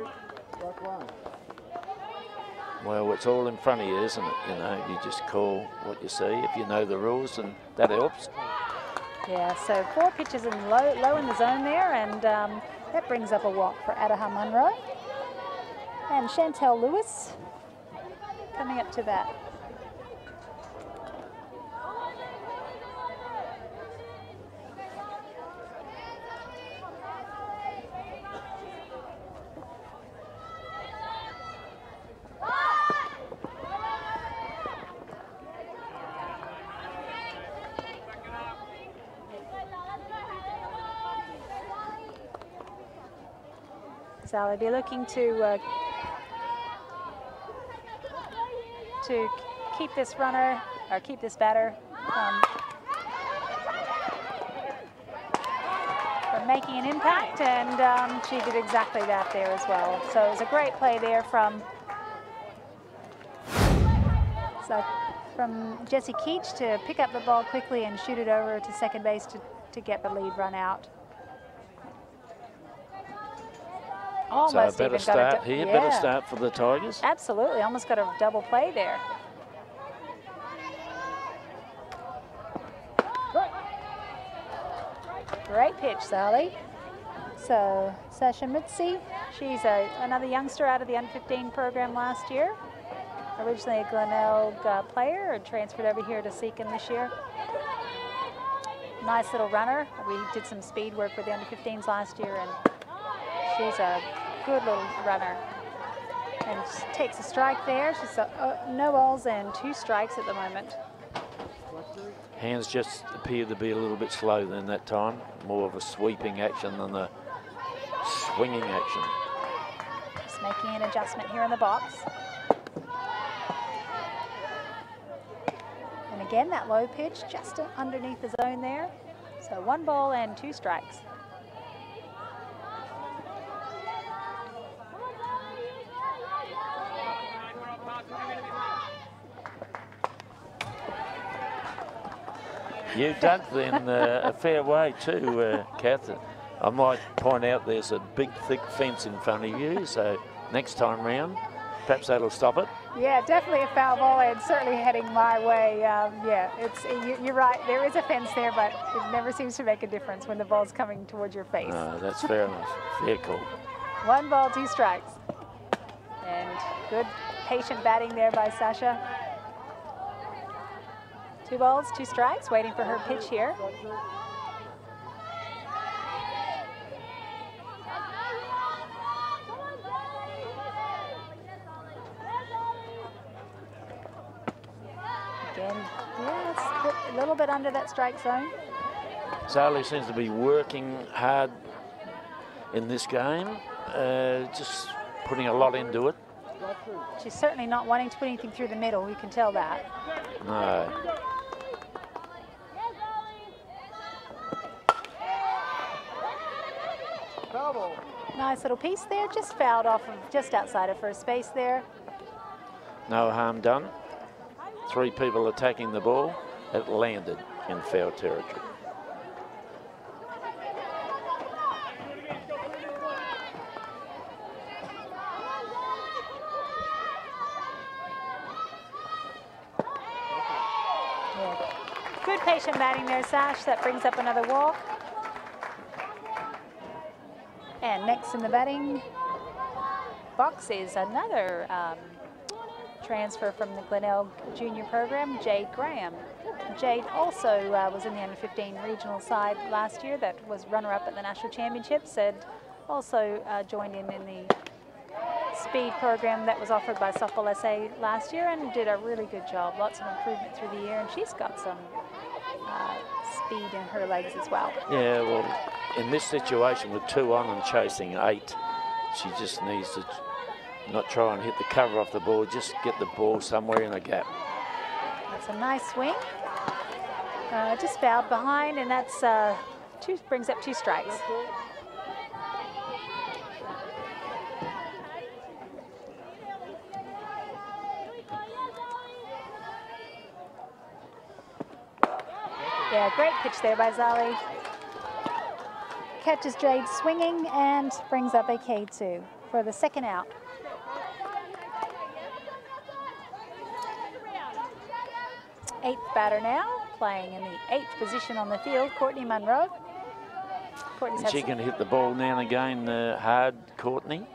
Well, it's all in front of you, isn't it? You know, you just call what you see. If you know the rules, and that helps. Yeah, so 4 pitches in low in the zone there, and that brings up a walk for Adaha Munro. And Chantel Lewis coming up to bat. So they'll be looking to keep this runner, or keep this batter from making an impact, and she did exactly that there as well. So it was a great play there from Jessie Keach to pick up the ball quickly and shoot it over to second base to get the lead run out. Almost so better start here, better start for the Tigers. Absolutely, almost got a double play there. Great pitch, Sally. So Sasha Mitzi, she's another youngster out of the under-15 program last year. Originally a Glenelg player and transferred over here to Seacombe this year. Nice little runner. We did some speed work with the under-15s last year, and she's a good little runner. And takes a strike there. She's no balls and 2 strikes at the moment. Hands just appear to be a little bit slow than that time. More of a sweeping action than a swinging action. Just making an adjustment here in the box. And again, that low pitch just underneath the zone there. So 1 ball and 2 strikes. You dug in a fair way too, Kath. I might point out there's a big, thick fence in front of you, so next time round, perhaps that'll stop it. Yeah, definitely a foul ball, and certainly heading my way. Yeah, you're right. There is a fence there, but it never seems to make a difference when the ball's coming towards your face. No, that's fair enough. Fair call. 1 ball, 2 strikes. And good patient batting there by Sasha. 2 balls, 2 strikes, waiting for her pitch here. Again, yeah, it's a little bit under that strike zone. Zali seems to be working hard in this game, just putting a lot into it. She's certainly not wanting to put anything through the middle, you can tell that. No. Nice little piece there, just fouled off of just outside of first base there. No harm done. 3 people attacking the ball. It landed in foul territory. Yeah. Good patient batting there, Sash. That brings up another walk. And next in the batting box is another transfer from the Glenelg Junior program, Jade Graham. Jade also was in the under-15 regional side last year that was runner-up at the national championships, and also joined in the speed program that was offered by Softball SA last year and did a really good job. Lots of improvement through the year, and she's got some speed in her legs as well. Yeah, well, in this situation with 2 on and chasing 8, she just needs to not try and hit the cover off the ball, just get the ball somewhere in a gap. That's a nice swing. Just fouled behind, and that's brings up 2 strikes. Yeah, great pitch there by Zali. Catches Jade swinging and brings up a K2 for the second out. Eighth batter now, playing in the 8th position on the field, Courtney Munro. She can hit the ball now and again hard, Courtney.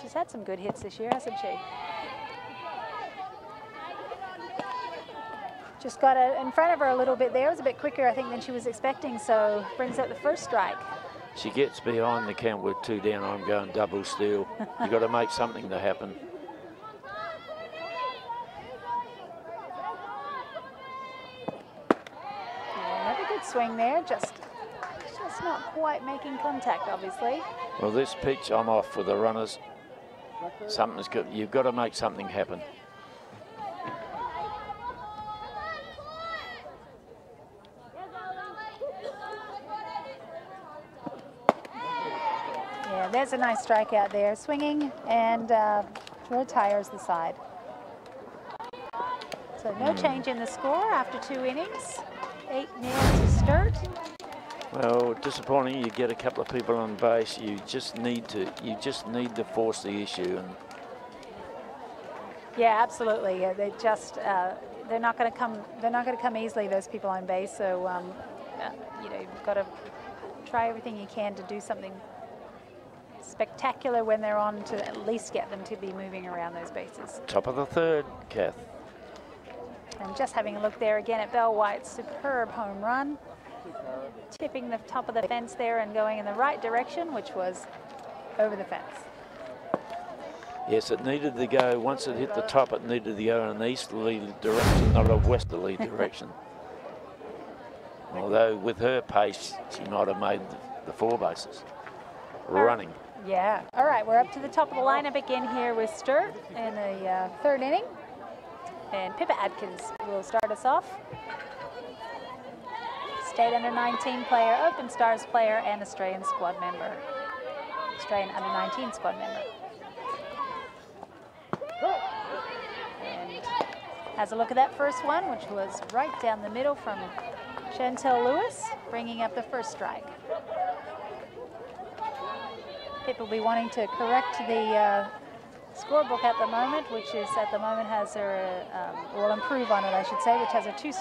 She's had some good hits this year, hasn't she? Just got it in front of her a little bit there. It was a bit quicker, I think, than she was expecting, so brings up the first strike. She gets behind the count with 2 down. I'm going double steal. You got to make something to happen. Yeah, another good swing there, just not quite making contact, obviously. Well, this pitch, I'm off for the runners. Something's good. You've got to make something happen. Yeah, there's a nice strikeout there, swinging, and retires the side. So no change in the score after 2 innings. 8-0 to Sturt. Well, disappointing. You get a couple of people on base. You just need to force the issue. And yeah, absolutely. They just they're not going to come easily, those people on base. So you know, you've got to try everything you can to do something spectacular when they're on, to at least get them to be moving around those bases. Top of the 3rd, Kath. And just having a look there again at Belle White's superb home run, tipping the top of the fence there and going in the right direction, which was over the fence. Yes, it needed to go, once it hit the top, it needed to go in an easterly direction, not a westerly direction. Although with her pace, she might have made the 4 bases running. Yeah. All right, we're up to the top of the lineup again here with Sturt in the 3rd inning. And Pippa Adkins will start us off. State under-19 player, Open Stars player, and Australian squad member. Australian under-19 squad member. And has a look at that first one, which was right down the middle from Chantel Lewis, bringing up the first strike. Pip will be wanting to correct the scorebook at the moment, which is at the moment has her, will improve on it, I should say, which has her two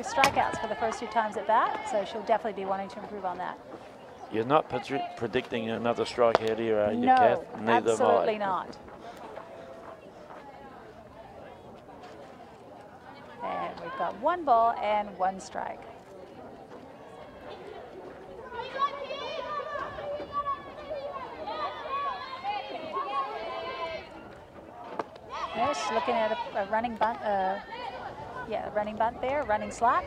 strikeouts for the first 2 times at bat. So she'll definitely be wanting to improve on that. You're not predicting another strikeout here, are you, no, Kath? Neither absolutely am I. not. And we've got 1 ball and 1 strike. There, she's looking at a running bunt. Yeah, running bunt there, running slot.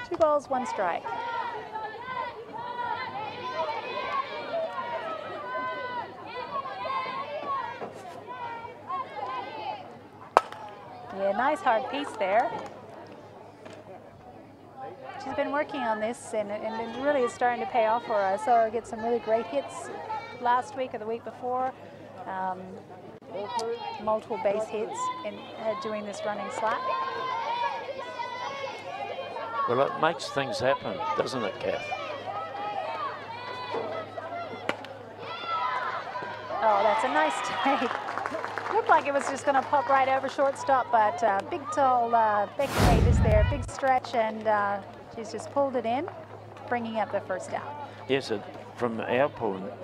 2 balls, 1 strike. Yeah, nice hard piece there. She's been working on this, and it really is starting to pay off for her. I saw her get some really great hits last week or the week before. Multiple base hits in doing this running slap. Well, it makes things happen, doesn't it, Kath? Oh, that's a nice take. Looked like it was just going to pop right over shortstop, but big, tall Becky Davis there, big stretch, and she's just pulled it in, bringing up the first out. Yes, from our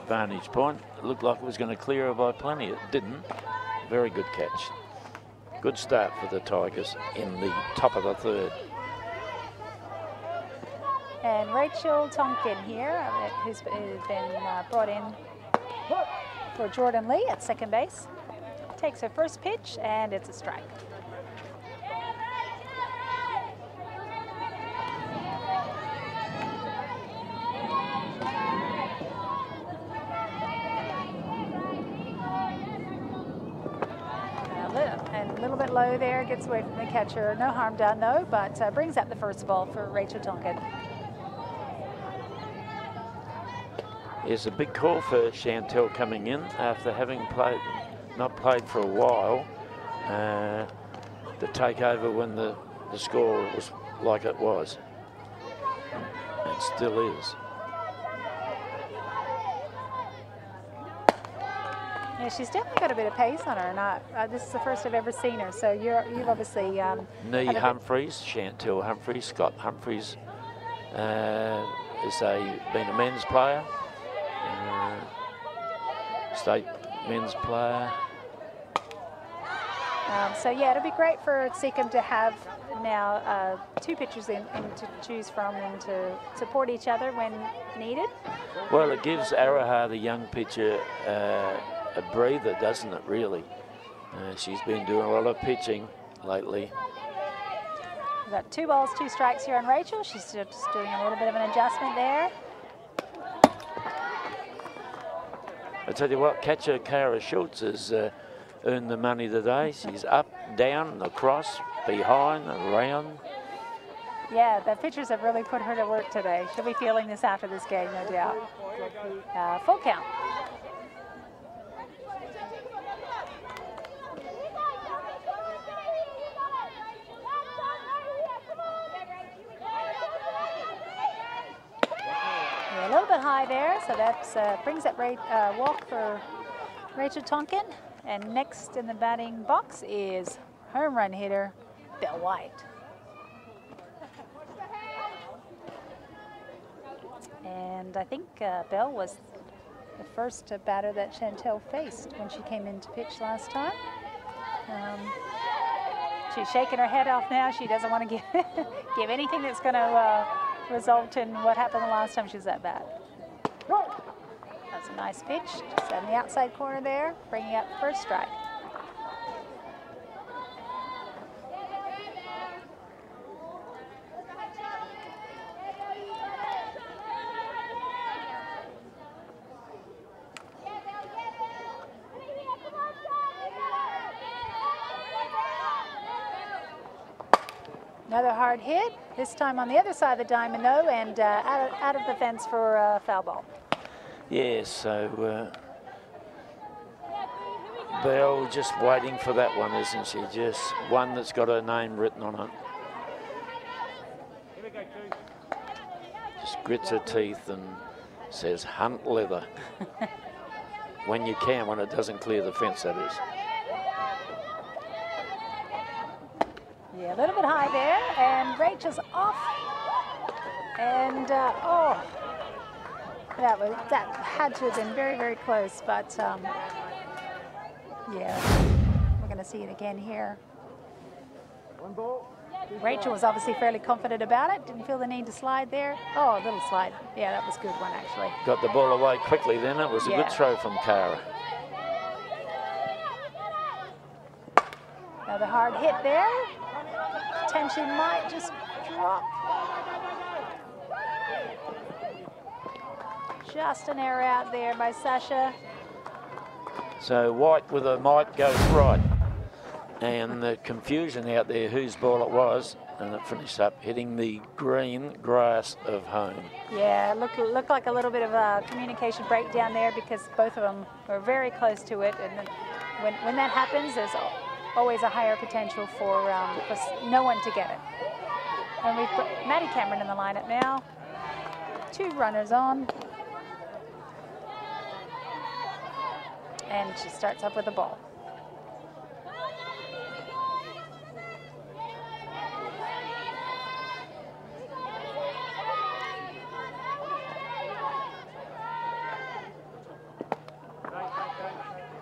vantage point, it looked like it was going to clear her by plenty. It didn't. Very good catch. Good start for the Tigers in the top of the third. And Rachel Tonkin here, who's been brought in for Jordan Lee at second base. Takes her first pitch, and it's a strike. And a little bit low there, gets away from the catcher. No harm done though, but brings up the first ball for Rachel Tonkin. It's a big call for Chantel coming in after having not played for a while, to take over when the score was like it was. It still is. Yeah, she's definitely got a bit of pace on her, and this is the first I've ever seen her. So you've obviously Nee Humphreys, Chantel Humphreys, Scott Humphreys been a men's player, state men's player. So yeah, it'll be great for Seacombe to have now two pitchers in to choose from and to support each other when needed. Well, it gives Araha, the young pitcher, a breather, doesn't it, really? She's been doing a lot of pitching lately. We've got 2 balls, 2 strikes here on Rachel. She's just doing a little bit of an adjustment there. I tell you what, catcher Kara Schultz has earned the money today. She's up, down, across, behind, around. Yeah, the pitchers have really put her to work today. She'll be feeling this after this game, no doubt. Full count. A little bit high there, so that brings up walk for Rachel Tonkin. And next in the batting box is home run hitter Belle White. And I think Belle was the first batter that Chantel faced when she came in to pitch last time. She's shaking her head off now. She doesn't want to give anything that's going to result in what happened the last time she was at bat. That's a nice pitch, just on the outside corner there, bringing up first strike. Another hard hit, this time on the other side of the diamond though, and out of the fence for a foul ball. Yeah, so Belle just waiting for that one, isn't she? Just one that's got her name written on it. Just grits her teeth and says, "Hunt leather." When you can, when it doesn't clear the fence, that is. Yeah, a little bit high there, and Rachel's off. And oh, that had to have been very, very close, but yeah, we're going to see it again here. Rachel was obviously fairly confident about it. Didn't feel the need to slide there. Oh, a little slide. Yeah, that was a good one actually. Got the ball away quickly then. It was a good throw from Kara. Another hard hit there. Potentially might just drop. Just an error out there by Sasha. So White with a might goes right. And the confusion out there whose ball it was, and it finished up hitting the green grass of home. Yeah, looked like a little bit of a communication breakdown there because both of them were very close to it. And when that happens, there's always a higher potential for no one to get it. And we've put Maddie Cameron in the lineup now. 2 runners on. And she starts up with the ball.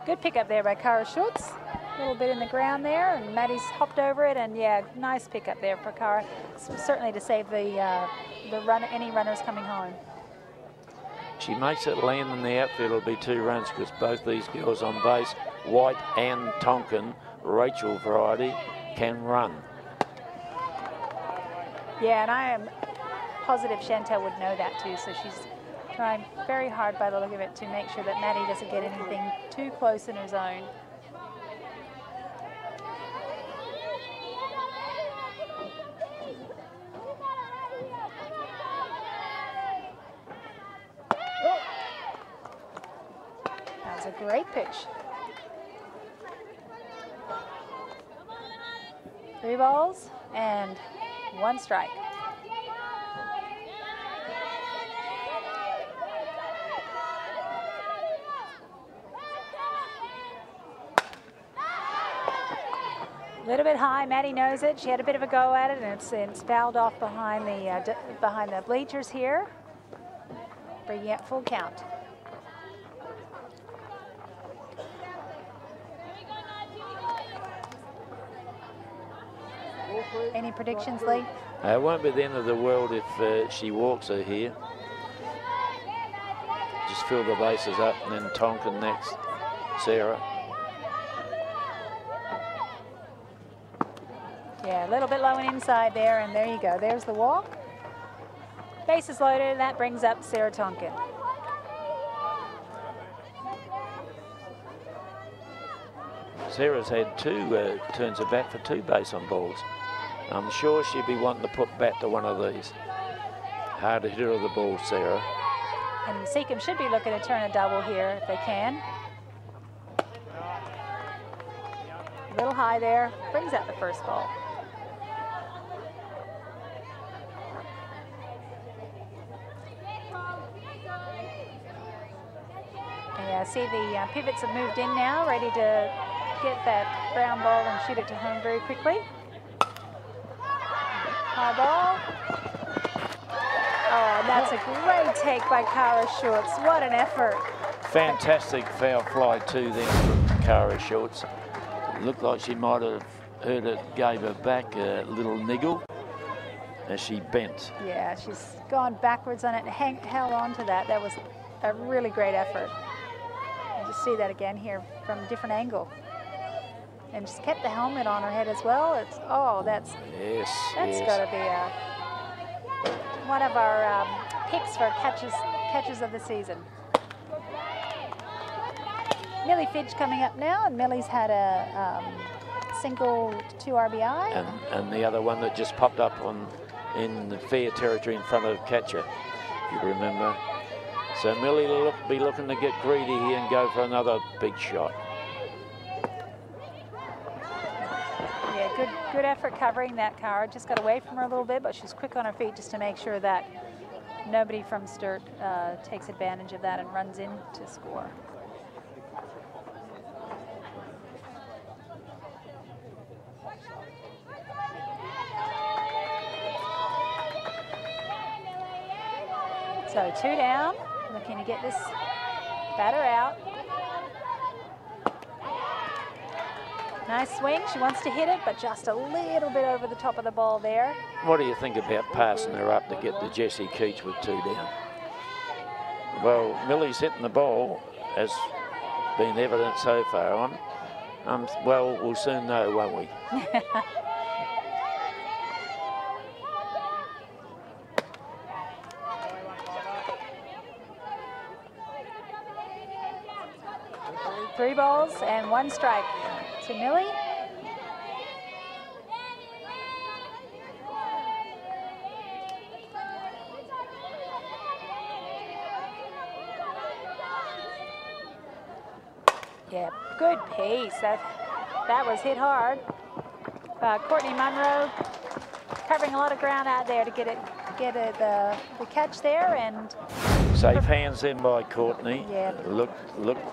Good pickup there by Kara Schultz. A little bit in the ground there, and Maddie's hopped over it, and yeah, nice pickup there for Cara. Certainly to save the run, any runners coming home. She makes it land in the outfield, it'll be 2 runs because both these girls on base, White and Tonkin, Rachel variety, can run. Yeah, and I am positive Chantel would know that too, so she's trying very hard by the look of it to make sure that Maddie doesn't get anything too close in her zone. That was a great pitch. 3 balls and 1 strike. A little bit high, Maddie knows it. She had a bit of a go at it, and it's fouled off behind the bleachers here, bringing it full count. Any predictions, Lee? It won't be the end of the world if she walks her here. Just fill the bases up, and then Tonkin next, Sarah. Yeah, a little bit low and inside there, and there you go. There's the walk. Bases loaded, and that brings up Sarah Tonkin. Sarah's had 2 turns of bat for 2 base on balls. I'm sure she'd be wanting to put bat to one of these. Hard hitter of the ball, Sarah. And Seacombe should be looking to turn a double here if they can. A little high there, brings out the first ball. Yeah, see the pivots have moved in now, ready to get that ground ball and shoot it to home very quickly. High ball. Oh, and that's a great take by Cara Schultz. What an effort. Fantastic foul fly too then from Cara Schultz. Looked like she might have heard it, gave her back a little niggle as she bent. Yeah, she's gone backwards on it and held on to that. That was a really great effort. You just see that again here from a different angle. And just kept the helmet on her head as well. It's that's got to be one of our picks for catches of the season. Millie Fidge coming up now, and Millie's had a single 2 RBI. And the other one that just popped up in the fair territory in front of catcher, if you remember. So Millie will be looking to get greedy here and go for another big shot. Yeah, good effort covering that Cara. Just got away from her a little bit, but she's quick on her feet just to make sure that nobody from Sturt takes advantage of that and runs in to score. So 2 down, looking to get this batter out. Nice swing, she wants to hit it, but just a little bit over the top of the ball there. What do you think about passing her up to get to Jessie Keach with 2 down? Well, Millie's hitting the ball, as been evident so far on. Well, we'll soon know, won't we? Three balls and 1 strike to Millie. Yeah, good piece. That was hit hard. Courtney Munro covering a lot of ground out there to get the catch there, and safe hands in by Courtney. Yeah. Look,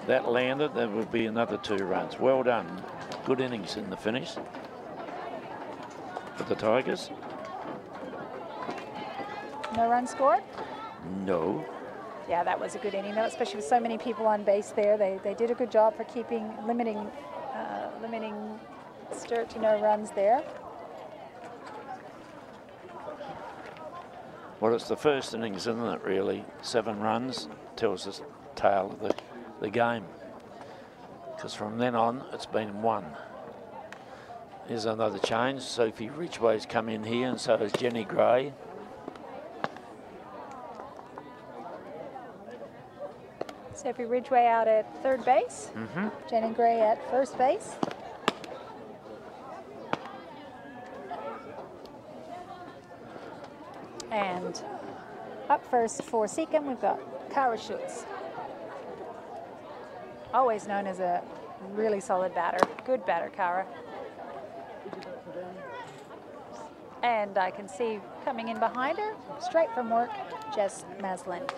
that landed. There would be another 2 runs. Well done. Good innings in the finish for the Tigers. No run scored? No. Yeah, that was a good inning, though, especially with so many people on base there. They did a good job for limiting limiting Sturt to no runs there. Well, it's the first innings, isn't it, really? 7 runs tells us the tale of the game. Because from then on, it's been 1. Here's another change. Sophie Ridgway's come in here, and so has Jenny Gray. Sophie Ridgway out at third base. Jenny Gray at first base. And up first for Seacombe, we've got Kara Schutz. Always known as a really solid batter. Good batter, Kara. And I can see coming in behind her, straight from work, Jess Maslin.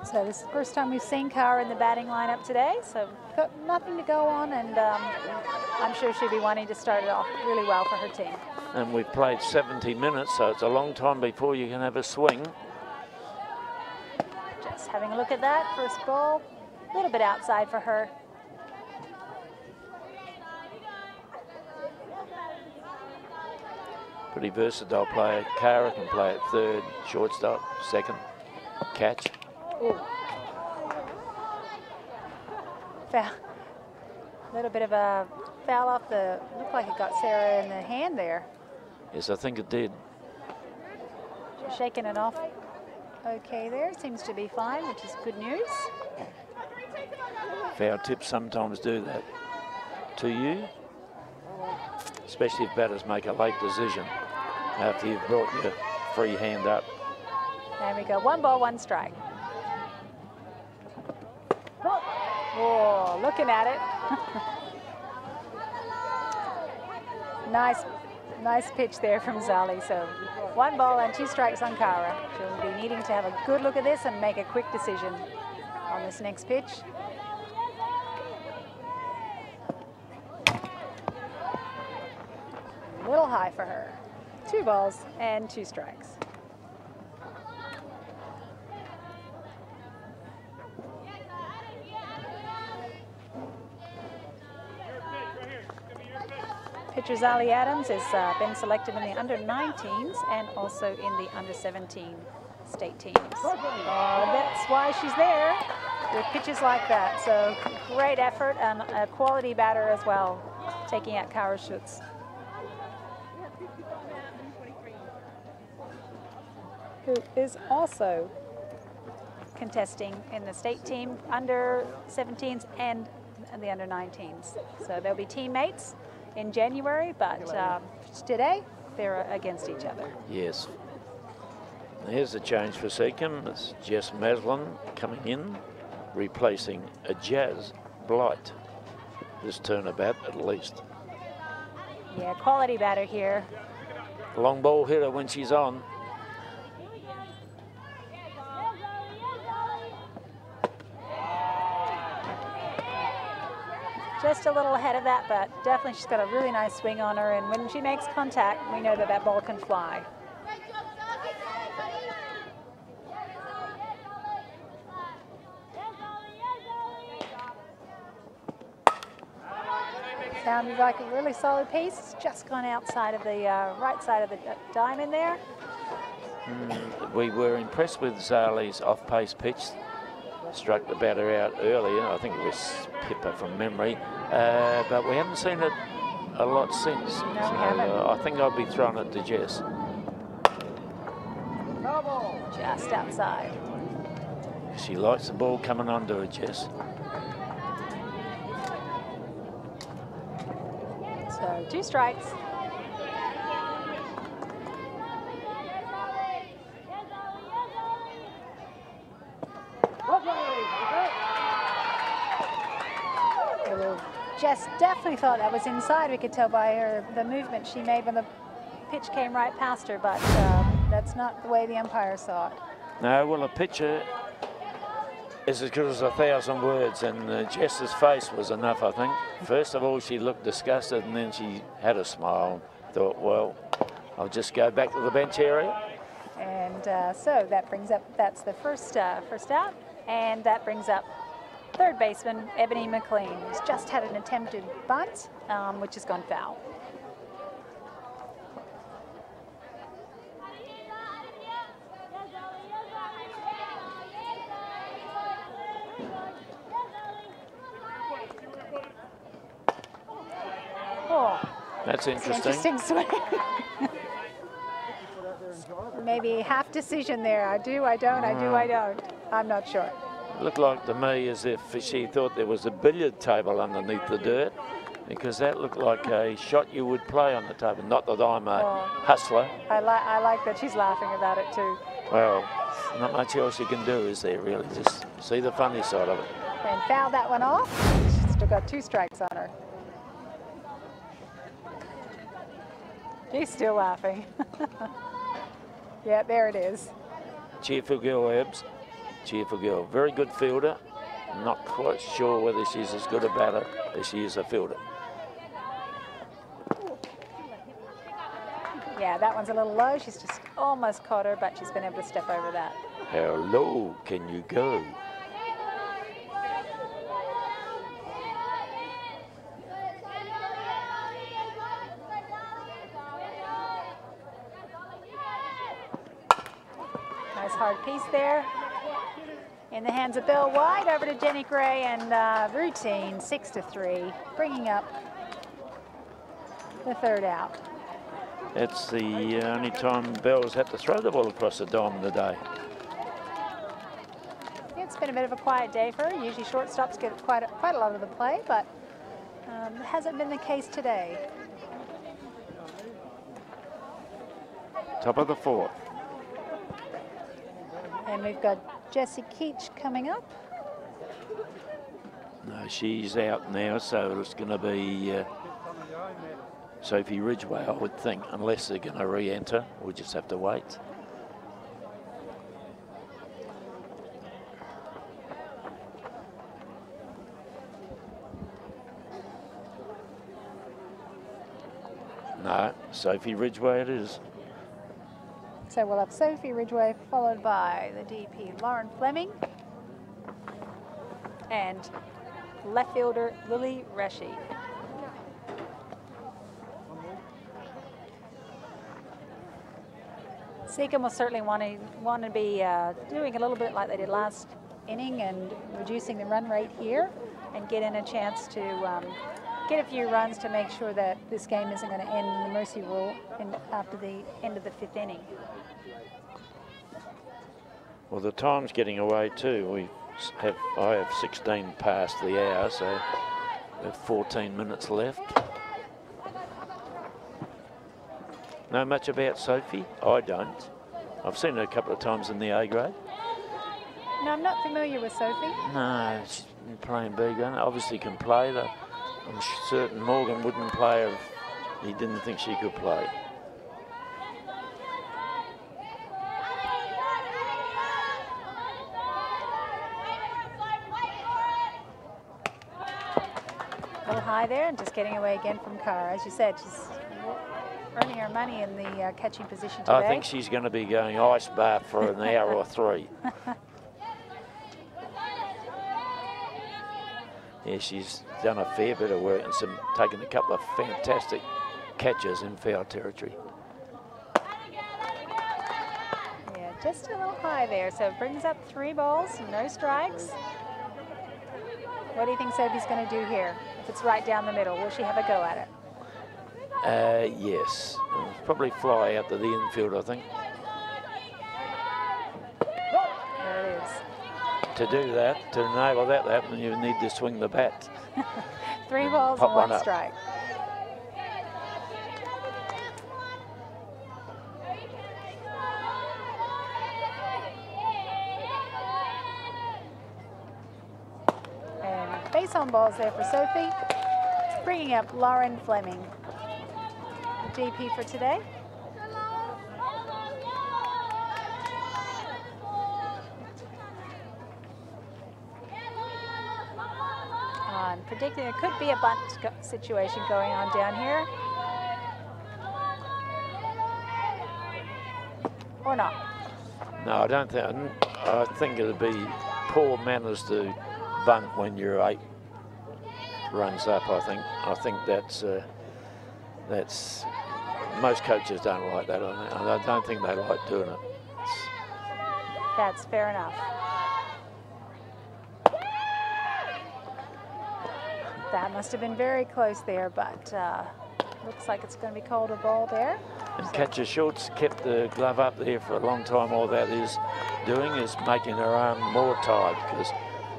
So this is the first time we've seen Kara in the batting lineup today, so got nothing to go on, and I'm sure she'll be wanting to start it off really well for her team. And we've played 70 minutes, so it's a long time before you can have a swing. Just having a look at that, first ball, a little bit outside for her. Pretty versatile player. Kara can play at third, shortstop, second, catch. Ooh. Foul. A little bit of a foul off the, looked like it got Sarah in the hand there. Yes, I think it did. She's shaking it off okay there, seems to be fine, which is good news. Foul tips sometimes do that to you, especially if batters make a late decision after you've brought your free hand up. There we go, 1 ball, 1 strike. Oh, looking at it. Nice pitch there from Zali. So 1 ball and 2 strikes on Kara. She'll be needing to have a good look at this and make a quick decision on this next pitch. A little high for her. 2 balls and 2 strikes. Pitcher Zali Adams has been selected in the under-19s and also in the under-17 state teams. That's why she's there with pitches like that. So great effort and a quality batter as well, taking out Kara Schutz. Who is also contesting in the state team under-17s and the under-19s. So they'll be teammates in January, but today they're against each other. Yes. Here's a change for Seacombe. It's Jess Maslin coming in, replacing a Jazz Blight. This turn of bat at least. Yeah, quality batter here. Long ball hitter when she's on. Just a little ahead of that, but definitely she's got a really nice swing on her, and when she makes contact, we know that that ball can fly. Sounded like a really solid piece. It's just gone outside of the right side of the diamond there. We were impressed with Zali's off-pace pitch. Struck the batter out earlier. I think it was Pippa from memory, but we haven't seen it a lot since. No, we haven't. I think I'd be throwing it to Jess. Just outside. She likes the ball coming onto her, Jess. So 2 strikes. Jess definitely thought that was inside. We could tell by the movement she made when the pitch came right past her, but that's not the way the umpire saw it. No, well, a picture is as good as 1,000 words, and Jess's face was enough, I think. First of all, she looked disgusted, and then she had a smile. Thought, well, I'll just go back to the bench area. And so that brings up, that's the first out, and that brings up third baseman Ebony McLean, who's just had an attempted bunt, which has gone foul. Oh, That's interesting. interesting swing. Maybe half decision there. I do, I don't, I do, I don't. I'm not sure. Looked like to me as if she thought there was a billiard table underneath the dirt, because that looked like a shot you would play on the table. Not that I'm a hustler. I like that she's laughing about it too. Well, not much else you can do, is there, really? Just see the funny side of it. And fouled that one off. She's still got 2 strikes on her. She's still laughing. Yeah, there it is. Cheerful girl, Ebbs. Cheerful girl. Very good fielder. Not quite sure whether she's as good a batter as she is a fielder. Yeah, that one's a little low. She's just almost caught her, but she's been able to step over that. How low can you go? Nice hard piece there. In the hands of Bill White, over to Jenny Gray, and routine 6-3, bringing up the third out. It's the only time Bell's had to throw the ball across the diamond today. It's been a bit of a quiet day for her. Usually shortstops get quite a lot of the play, but it hasn't been the case today. Top of the 4th. And we've got Jessie Keach coming up. No, she's out now, so it's going to be Sophie Ridgway, I would think, unless they're going to re-enter. We'll just have to wait. No, Sophie Ridgway it is. So we'll have Sophie Ridgway, followed by the DP Lauren Fleming and left fielder Lily Reshi. Seacombe will certainly want to be doing a little bit like they did last inning and reducing the run rate here and get in a chance to get a few runs to make sure that this game isn't going to end in the mercy rule after the end of the 5th inning. Well, the time's getting away too. I have 16 past the hour, so we have 14 minutes left. Know much about Sophie? I don't. I've seen her a couple of times in the A grade. No, I'm not familiar with Sophie. No, she's been playing B grade. Obviously can play. I'm certain Morgan wouldn't play her if he didn't think she could play. A little high there and just getting away again from Carr. As you said, she's earning her money in the catching position today. I think she's going to be going ice bath for an hour or 3. Yeah, she's done a fair bit of work and taken a couple of fantastic catches in foul territory. Yeah, just a little high there. So it brings up 3 balls, no strikes. What do you think Sophie's going to do here? If it's right down the middle, will she have a go at it? Yes. It'll probably fly out to the infield, I think. There it is. To do that, to enable that to happen, you need to swing the bat. 3 balls Pop and 1 one up. strike. And base on balls there for Sophie. Bringing up Lauren Fleming, the DP for today. one. Predicting there could be a bunt situation going on down here. Or not. No, I don't think. I think it'd be poor manners to bunt when you're 8 runs up. I think that's most coaches don't like that. I don't think they like doing it. That's fair enough. That must have been very close there, but looks like it's going to be called a ball there. And catcher Schultz kept the glove up there for a long time. All that is doing is making her arm more tight, because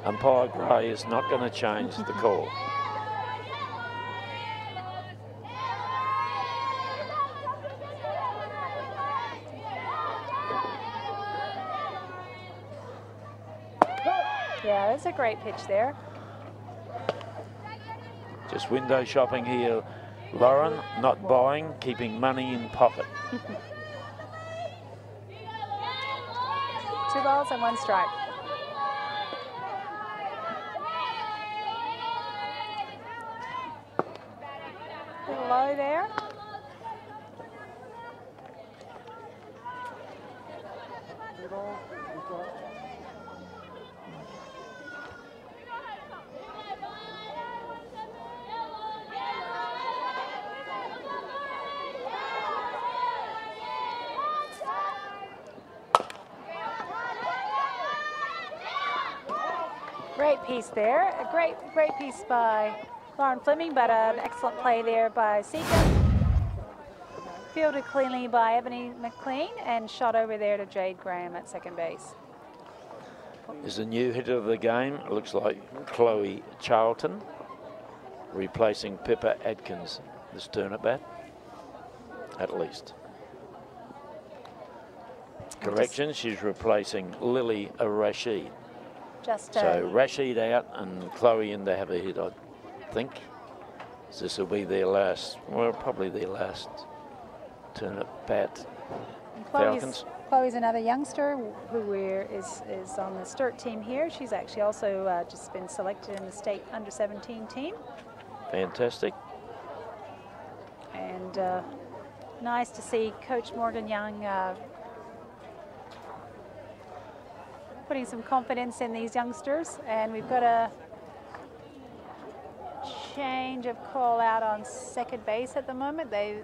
umpire Gray is not going to change the call. Yeah, that's a great pitch there. Just window shopping here, Lauren, not buying, keeping money in pocket. 2 balls and 1 strike. A little low there. Great piece there. A great piece by Lauren Fleming, but an excellent play there by Seacombe. Fielded cleanly by Ebony McLean and shot over there to Jade Graham at second base. Is the new hitter of the game. It looks like Chloe Charlton, replacing Pippa Adkins this turn at bat, at least. Correction, she's replacing Lily Rashid. So Rashid out and Chloe in to have a hit, I think. So this will be their last, well, probably their last turn at bat. Falcons. Chloe's another youngster who is on the Sturt team here. She's actually also just been selected in the state under-17 team. Fantastic. And nice to see Coach Morgan Young putting some confidence in these youngsters. And we've got a change of call out on second base at the moment. The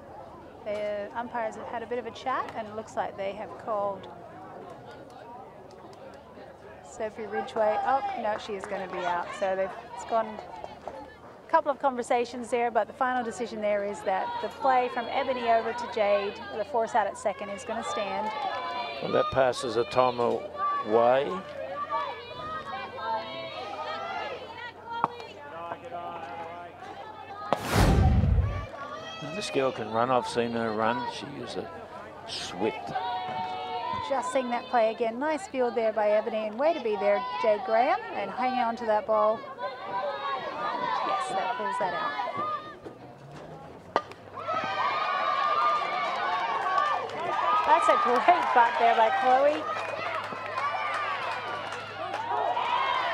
umpires have had a bit of a chat, and it looks like they have called Sophie Ridgway. Oh, no, she is going to be out. So it's gone a couple of conversations there, but the final decision there is that the play from Ebony over to Jade, the force out at second, is going to stand. Well, that passes a time away. This girl can run. I've seen her run. She is a swift. Just seeing that play again. Nice field there by Ebony, and way to be there, Jade Graham, and hanging on to that ball. Yes, that pulls that out. That's a great butt there by Chloe.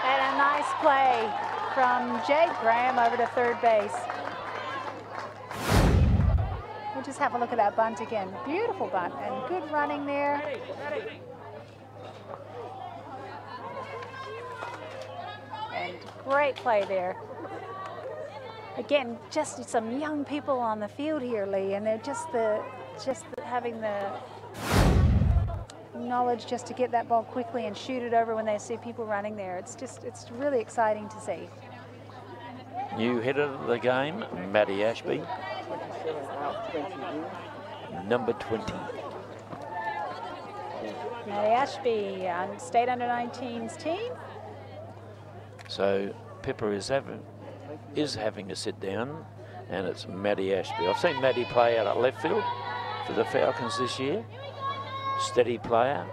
And a nice play from Jade Graham over to third base. We'll just have a look at that bunt again. Beautiful bunt and good running there. And great play there. Again, just some young people on the field here, Lee, and they're just having the knowledge just to get that ball quickly and shoot it over when they see people running there. It's really exciting to see. New hitter of the game, Maddie Ashby. Number 20. Maddie Ashby on state under-19s team. So Pippa is having a sit down, and it's Maddie Ashby. I've seen Maddie play out at left field for the Falcons this year. Steady player.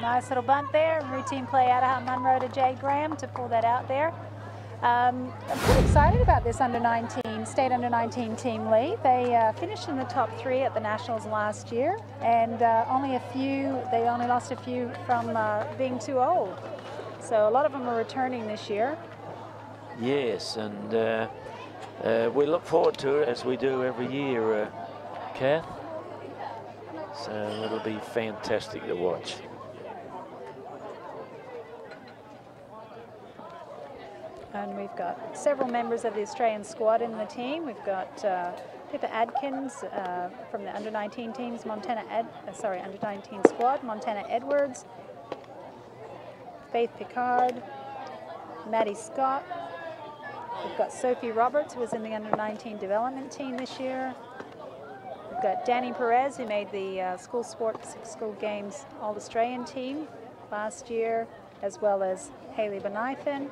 Nice little bunt there. Routine play out of Munro to Jade Graham to pull that out there. I'm pretty excited about this under-19, state under-19 team, Lee. They finished in the top 3 at the Nationals last year, and they only lost a few from being too old. So a lot of them are returning this year. Yes, and we look forward to it as we do every year, Kath. So it'll be fantastic to watch. And we've got several members of the Australian squad in the team. We've got Pippa Adkins from the under-19 teams, under-19 squad, Montana Edwards, Faith Picard, Maddie Scott. We've got Sophie Roberts, who was in the under-19 development team this year. We've got Danny Perez, who made the school games All-Australian team last year, as well as Hayley Benithan.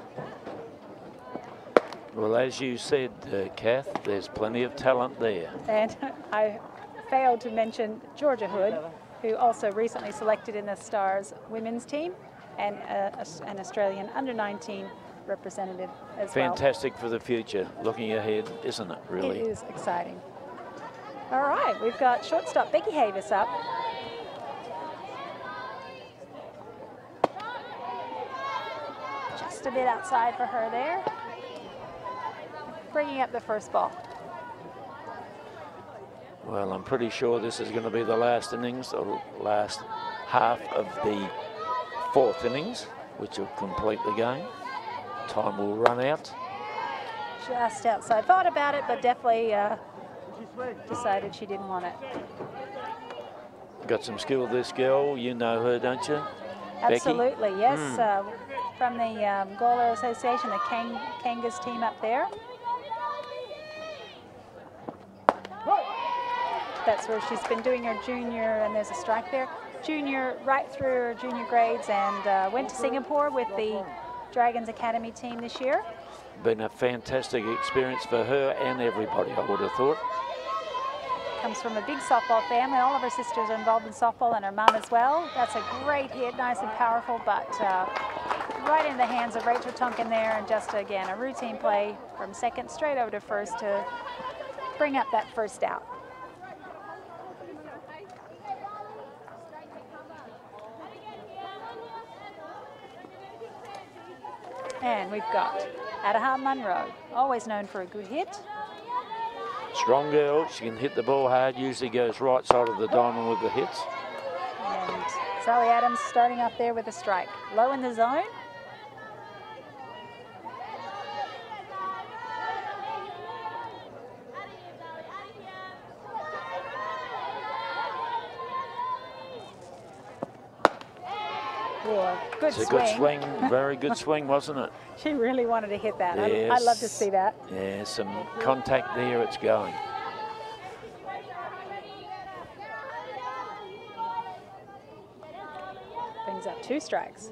Well, as you said, Kath, there's plenty of talent there. And I failed to mention Georgia Hood, who also recently selected in the Stars women's team, and an Australian under-19 representative as well. Fantastic for the future, looking ahead, isn't it, really? It is exciting. All right, we've got shortstop Becky Havis up. Just a bit outside for her there. Bringing up the first ball. Well, I'm pretty sure this is going to be the last innings, or last half of the 4th innings, which will complete the game. Time will run out. Just outside. Thought about it, but definitely decided she didn't want it. Got some skill, this girl. You know her, don't you? Absolutely, Becky? yes. From the Gawler Association, the Kangas team up there. That's where she's been doing her junior, and there's a strike there. Junior, right through her junior grades, and went to Singapore with the Dragons Academy team this year. Been a fantastic experience for her and everybody, I would have thought. Comes from a big softball family. All of her sisters are involved in softball, and her mum as well. That's a great hit, nice and powerful, but right in the hands of Rachel Tonkin there, and just, again, a routine play from second straight over to first to bring up that first out. And we've got Adaha Munro, always known for a good hit. Strong girl, she can hit the ball hard, usually goes right side of the diamond with the hits. And Sally Adams starting up there with a strike. Low in the zone. Good it's swing. a good swing, very good swing, wasn't it? She really wanted to hit that. Yes. I'd love to see that. Yeah, some contact there, it's going. Brings up 2 strikes.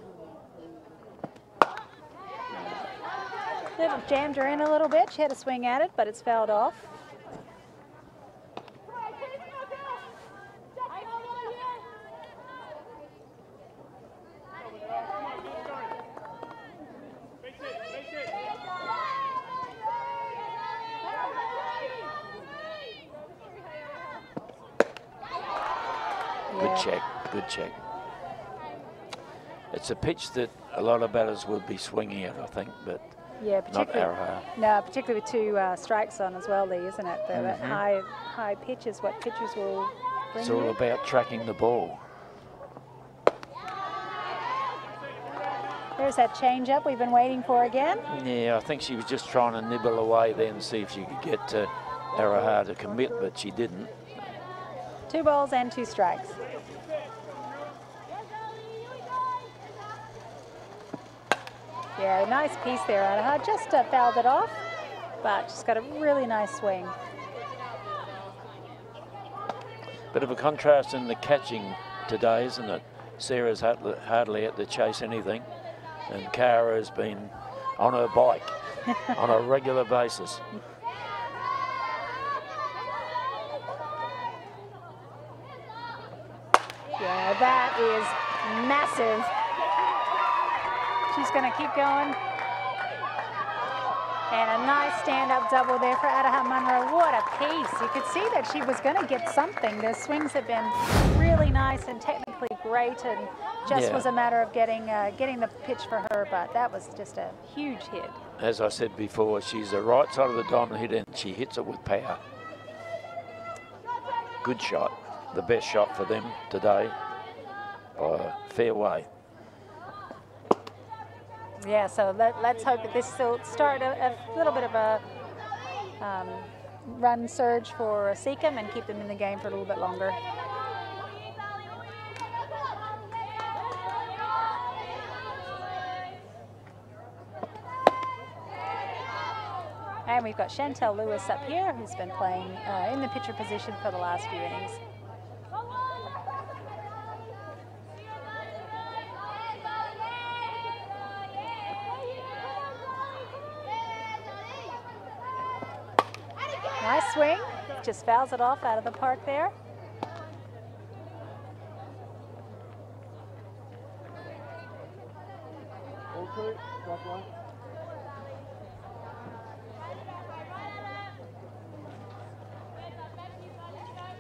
They've jammed her in a little bit. She had a swing at it, but it's fouled off. Good check. It's a pitch that a lot of batters would be swinging at, I think, but yeah, not Araha. No, particularly with 2 strikes on as well, Lee, isn't it? That high pitch is what pitchers will bring. It's all about tracking the ball. There's that change up we've been waiting for again. Yeah, I think she was just trying to nibble away then, see if she could get Araha to commit, but she didn't. 2 balls and 2 strikes. Yeah, nice piece there, Adaha. Just fouled it off, but she's got a really nice swing. Bit of a contrast in the catching today, isn't it? Sarah's hardly had to chase anything, and Cara has been on her bike on a regular basis. Yeah, that is massive. She's going to keep going. And a nice stand-up double there for Adaha Munro. What a piece. You could see that she was going to get something. The swings have been really nice and technically great, and just was a matter of getting the pitch for her, but that was just a huge hit. As I said before, she's the right side of the diamond hit, and she hits it with power. Good shot. The best shot for them today by a fair way. Yeah, so let's hope that this will start a little bit of a run surge for Seacombe and keep them in the game for a little bit longer. And we've got Chantel Lewis up here, who's been playing in the pitcher position for the last few innings. Nice swing, just fouls it off out of the park there.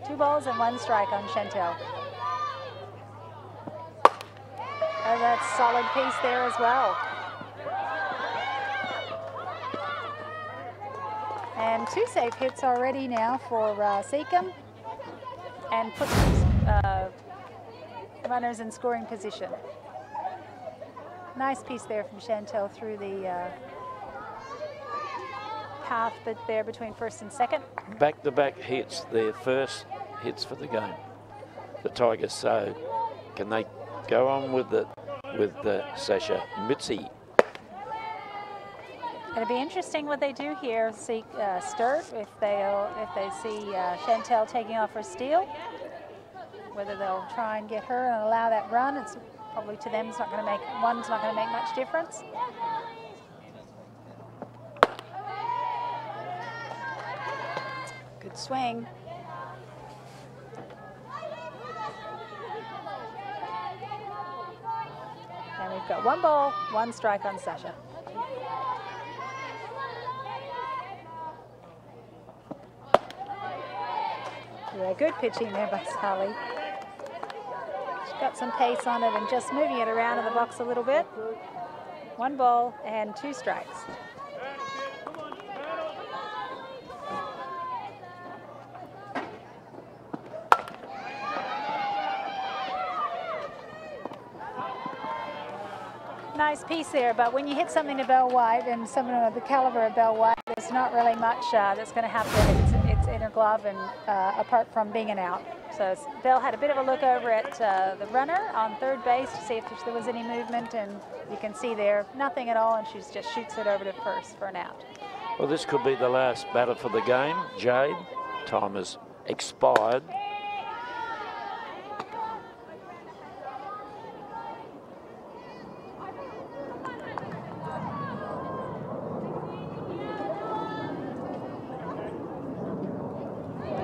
Two balls and one strike on Chantel. And that's a solid piece there as well. And two safe hits already now for Seacombe, and puts runners in scoring position. Nice piece there from Chantel through the path there between first and second. Back-to-back hits, their first hits for the game, the Tigers. So can they go on with Sasha Mitzi? It'll be interesting what they do here, Sturt, if they see Chantel taking off her steal, whether they'll try and get her and allow that run. It's probably to them, it's not going to make, one's not going to make much difference. Good swing. And we've got one ball, one strike on Sasha. Yeah, good pitching there by Sally. She's got some pace on it and just moving it around in the box a little bit. One ball and two strikes. Nice piece there, but when you hit something to Belle White and something of the caliber of Belle White, there's not really much that's going to happen. It's inner glove and apart from being an out. So Belle had a bit of a look over at the runner on third base to see if there was any movement, and you can see there nothing at all, and she just shoots it over to first for an out. Well, this could be the last batter for the game. Jade, time has expired.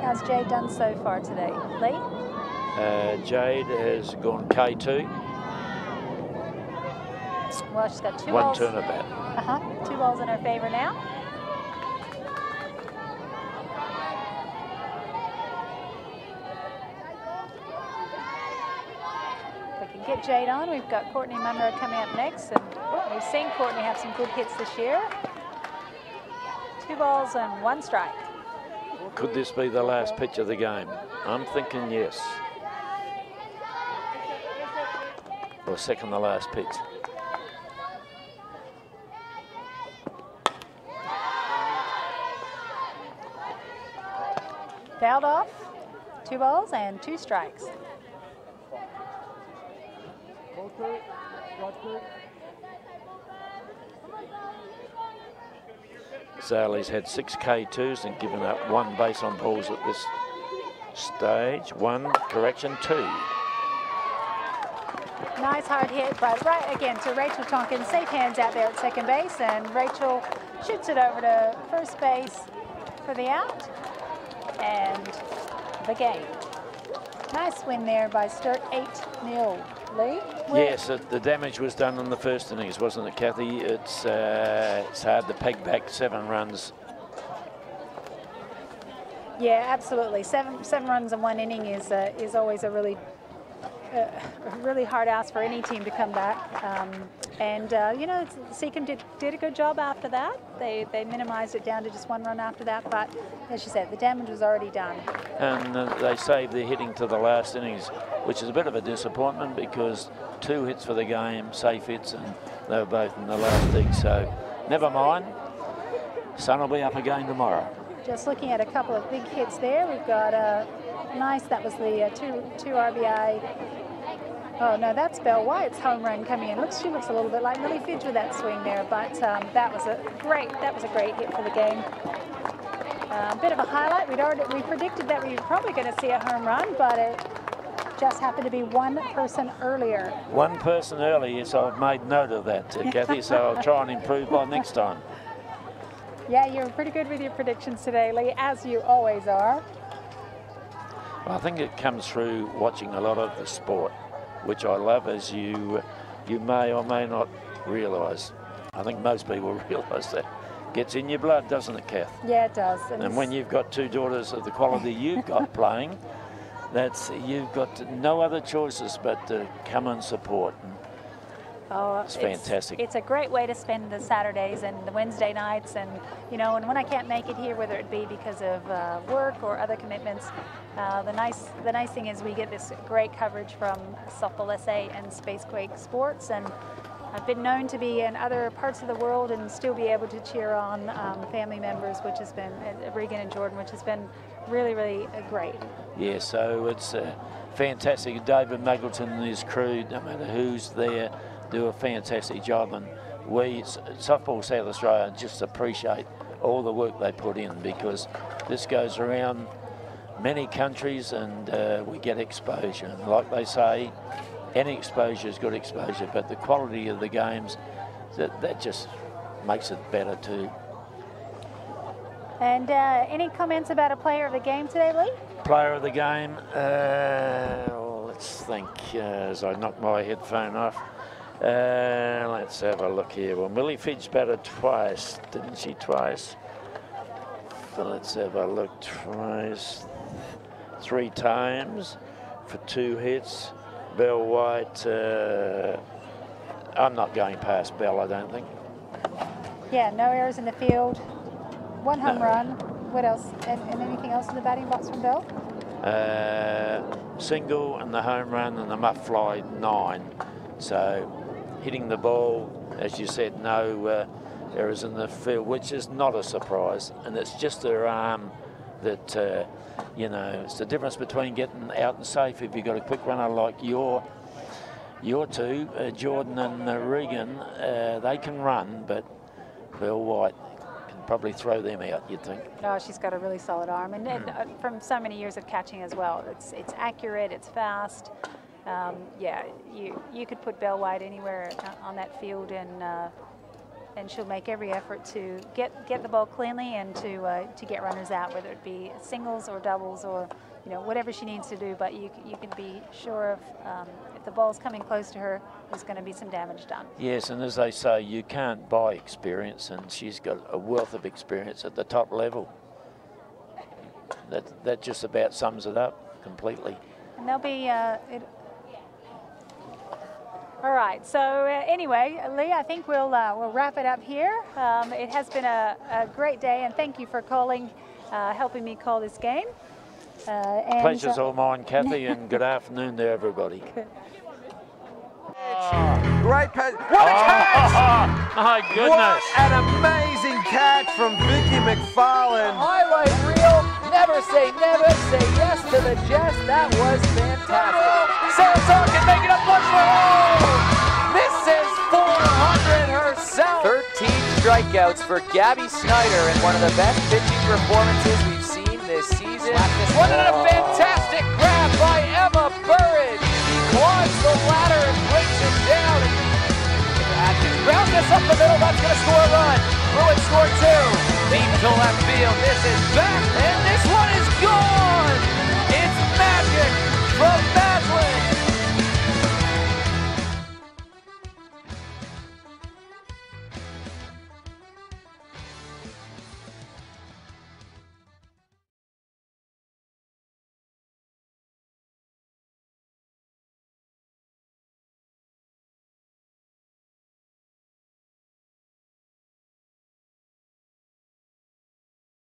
How's Jade done so far today, Lee? Jade has gone K2. Well, she's got two One balls. turn of bat. 2 balls in her favor now. If we can get Jade on, we've got Courtney Munro coming up next, and we've seen Courtney have some good hits this year. 2 balls and 1 strike. Could this be the last pitch of the game? I'm thinking yes. Or second to last pitch. Fouled off. 2 balls and 2 strikes. Sally's had 6 K2s and given up 1 base on balls at this stage. 1, correction, 2. Nice hard hit, but right again to Rachel Tonkin. Safe hands out there at second base, and Rachel shoots it over to first base for the out and the game. Nice win there by Sturt, 8-0. Lee? Yes, the damage was done in the first innings, wasn't it, Kathy? It's hard to peg back 7 runs. Yeah, absolutely. Seven runs in 1 inning is always a really hard ask for any team to come back. You know, Seacombe did a good job after that. They minimised it down to just 1 run after that. But as you said, the damage was already done. And they saved their hitting to the last innings, which is a bit of a disappointment because 2 hits for the game, safe hits, and they were both in the last dig. So never mind. Sun will be up again tomorrow. Just looking at a couple of big hits there. We've got a nice, that was the two RBI. Oh no, that's Belle White's home run coming in. She looks a little bit like Millie Fidge with that swing there, but that was a great hit for the game. Bit of a highlight. We predicted that we were probably going to see a home run, but it just happened to be 1 person earlier. 1 person early, yes, I've made note of that, Kathy, so I'll try and improve by next time. Yeah, you're pretty good with your predictions today, Lee, as you always are. Well, I think it comes through watching a lot of the sport, which I love, as you may or may not realise. I think most people realise that. Gets in your blood, doesn't it, Kath? Yeah, it does. And when you've got 2 daughters of the quality you've got playing, you've got no other choices but to come and support. Oh, it's fantastic. It's a great way to spend the Saturdays and the Wednesday nights, and you know, and when I can't make it here, whether it be because of work or other commitments, the nice thing is we get this great coverage from Softball SA and Spacequake Sports, and I've been known to be in other parts of the world and still be able to cheer on family members, which has been Regan and Jordan, which has been really great. Yeah, so it's fantastic. David Muggleton and his crew, no matter who's there, do a fantastic job, and we, Softball South Australia, just appreciate all the work they put in, because this goes around many countries and we get exposure. And like they say, any exposure is good exposure, but the quality of the games, that just makes it better too. And any comments about a player of the game today, Lee? Player of the game, let's think as I knock my headphone off. Let's have a look here. Well, Millie Fidge batted twice, didn't she? Twice. So let's have a look. Twice, 3 times for 2 hits. Belle White, I'm not going past Belle, I don't think. Yeah, no errors in the field, 1 home run. What else? And anything else in the batting box from Belle? Single and the home run and the muff fly, 9. So hitting the ball, as you said, no errors in the field, which is not a surprise. And it's just her arm that, you know, it's the difference between getting out and safe. If you've got a quick runner like your 2, Jordan and Regan, they can run, but Belle White can probably throw them out, you'd think. No, she's got a really solid arm, and from so many years of catching as well. It's accurate, it's fast. Yeah, you could put Belle White anywhere on that field, and she'll make every effort to get the ball cleanly and to get runners out, whether it be singles or doubles or whatever she needs to do. But you can be sure of if the ball's coming close to her, there's going to be some damage done. Yes, and as they say, you can't buy experience, and she's got a wealth of experience at the top level. That just about sums it up completely. And there'll be all right, so anyway, Lee, I think we'll wrap it up here. It has been a great day, and thank you for calling, helping me call this game. Pleasure's all mine, Kathy, and good afternoon to everybody. Great pass. What a catch! My goodness. What an amazing catch from Vicky McFarlane. Highlight reel. Never say yes to the jest. That was fantastic. Seacombe can make it a push for home. Misses 400 herself. 13 strikeouts for Gabby Snyder, and one of the best pitching performances we've seen this season. What a fantastic grab by Emma Burridge. He climbs the ladder and brings it down. Atkins grounds this up the middle. That's going to score a run. Bruin score 2. Deep to left field. This is back, and this one is gone.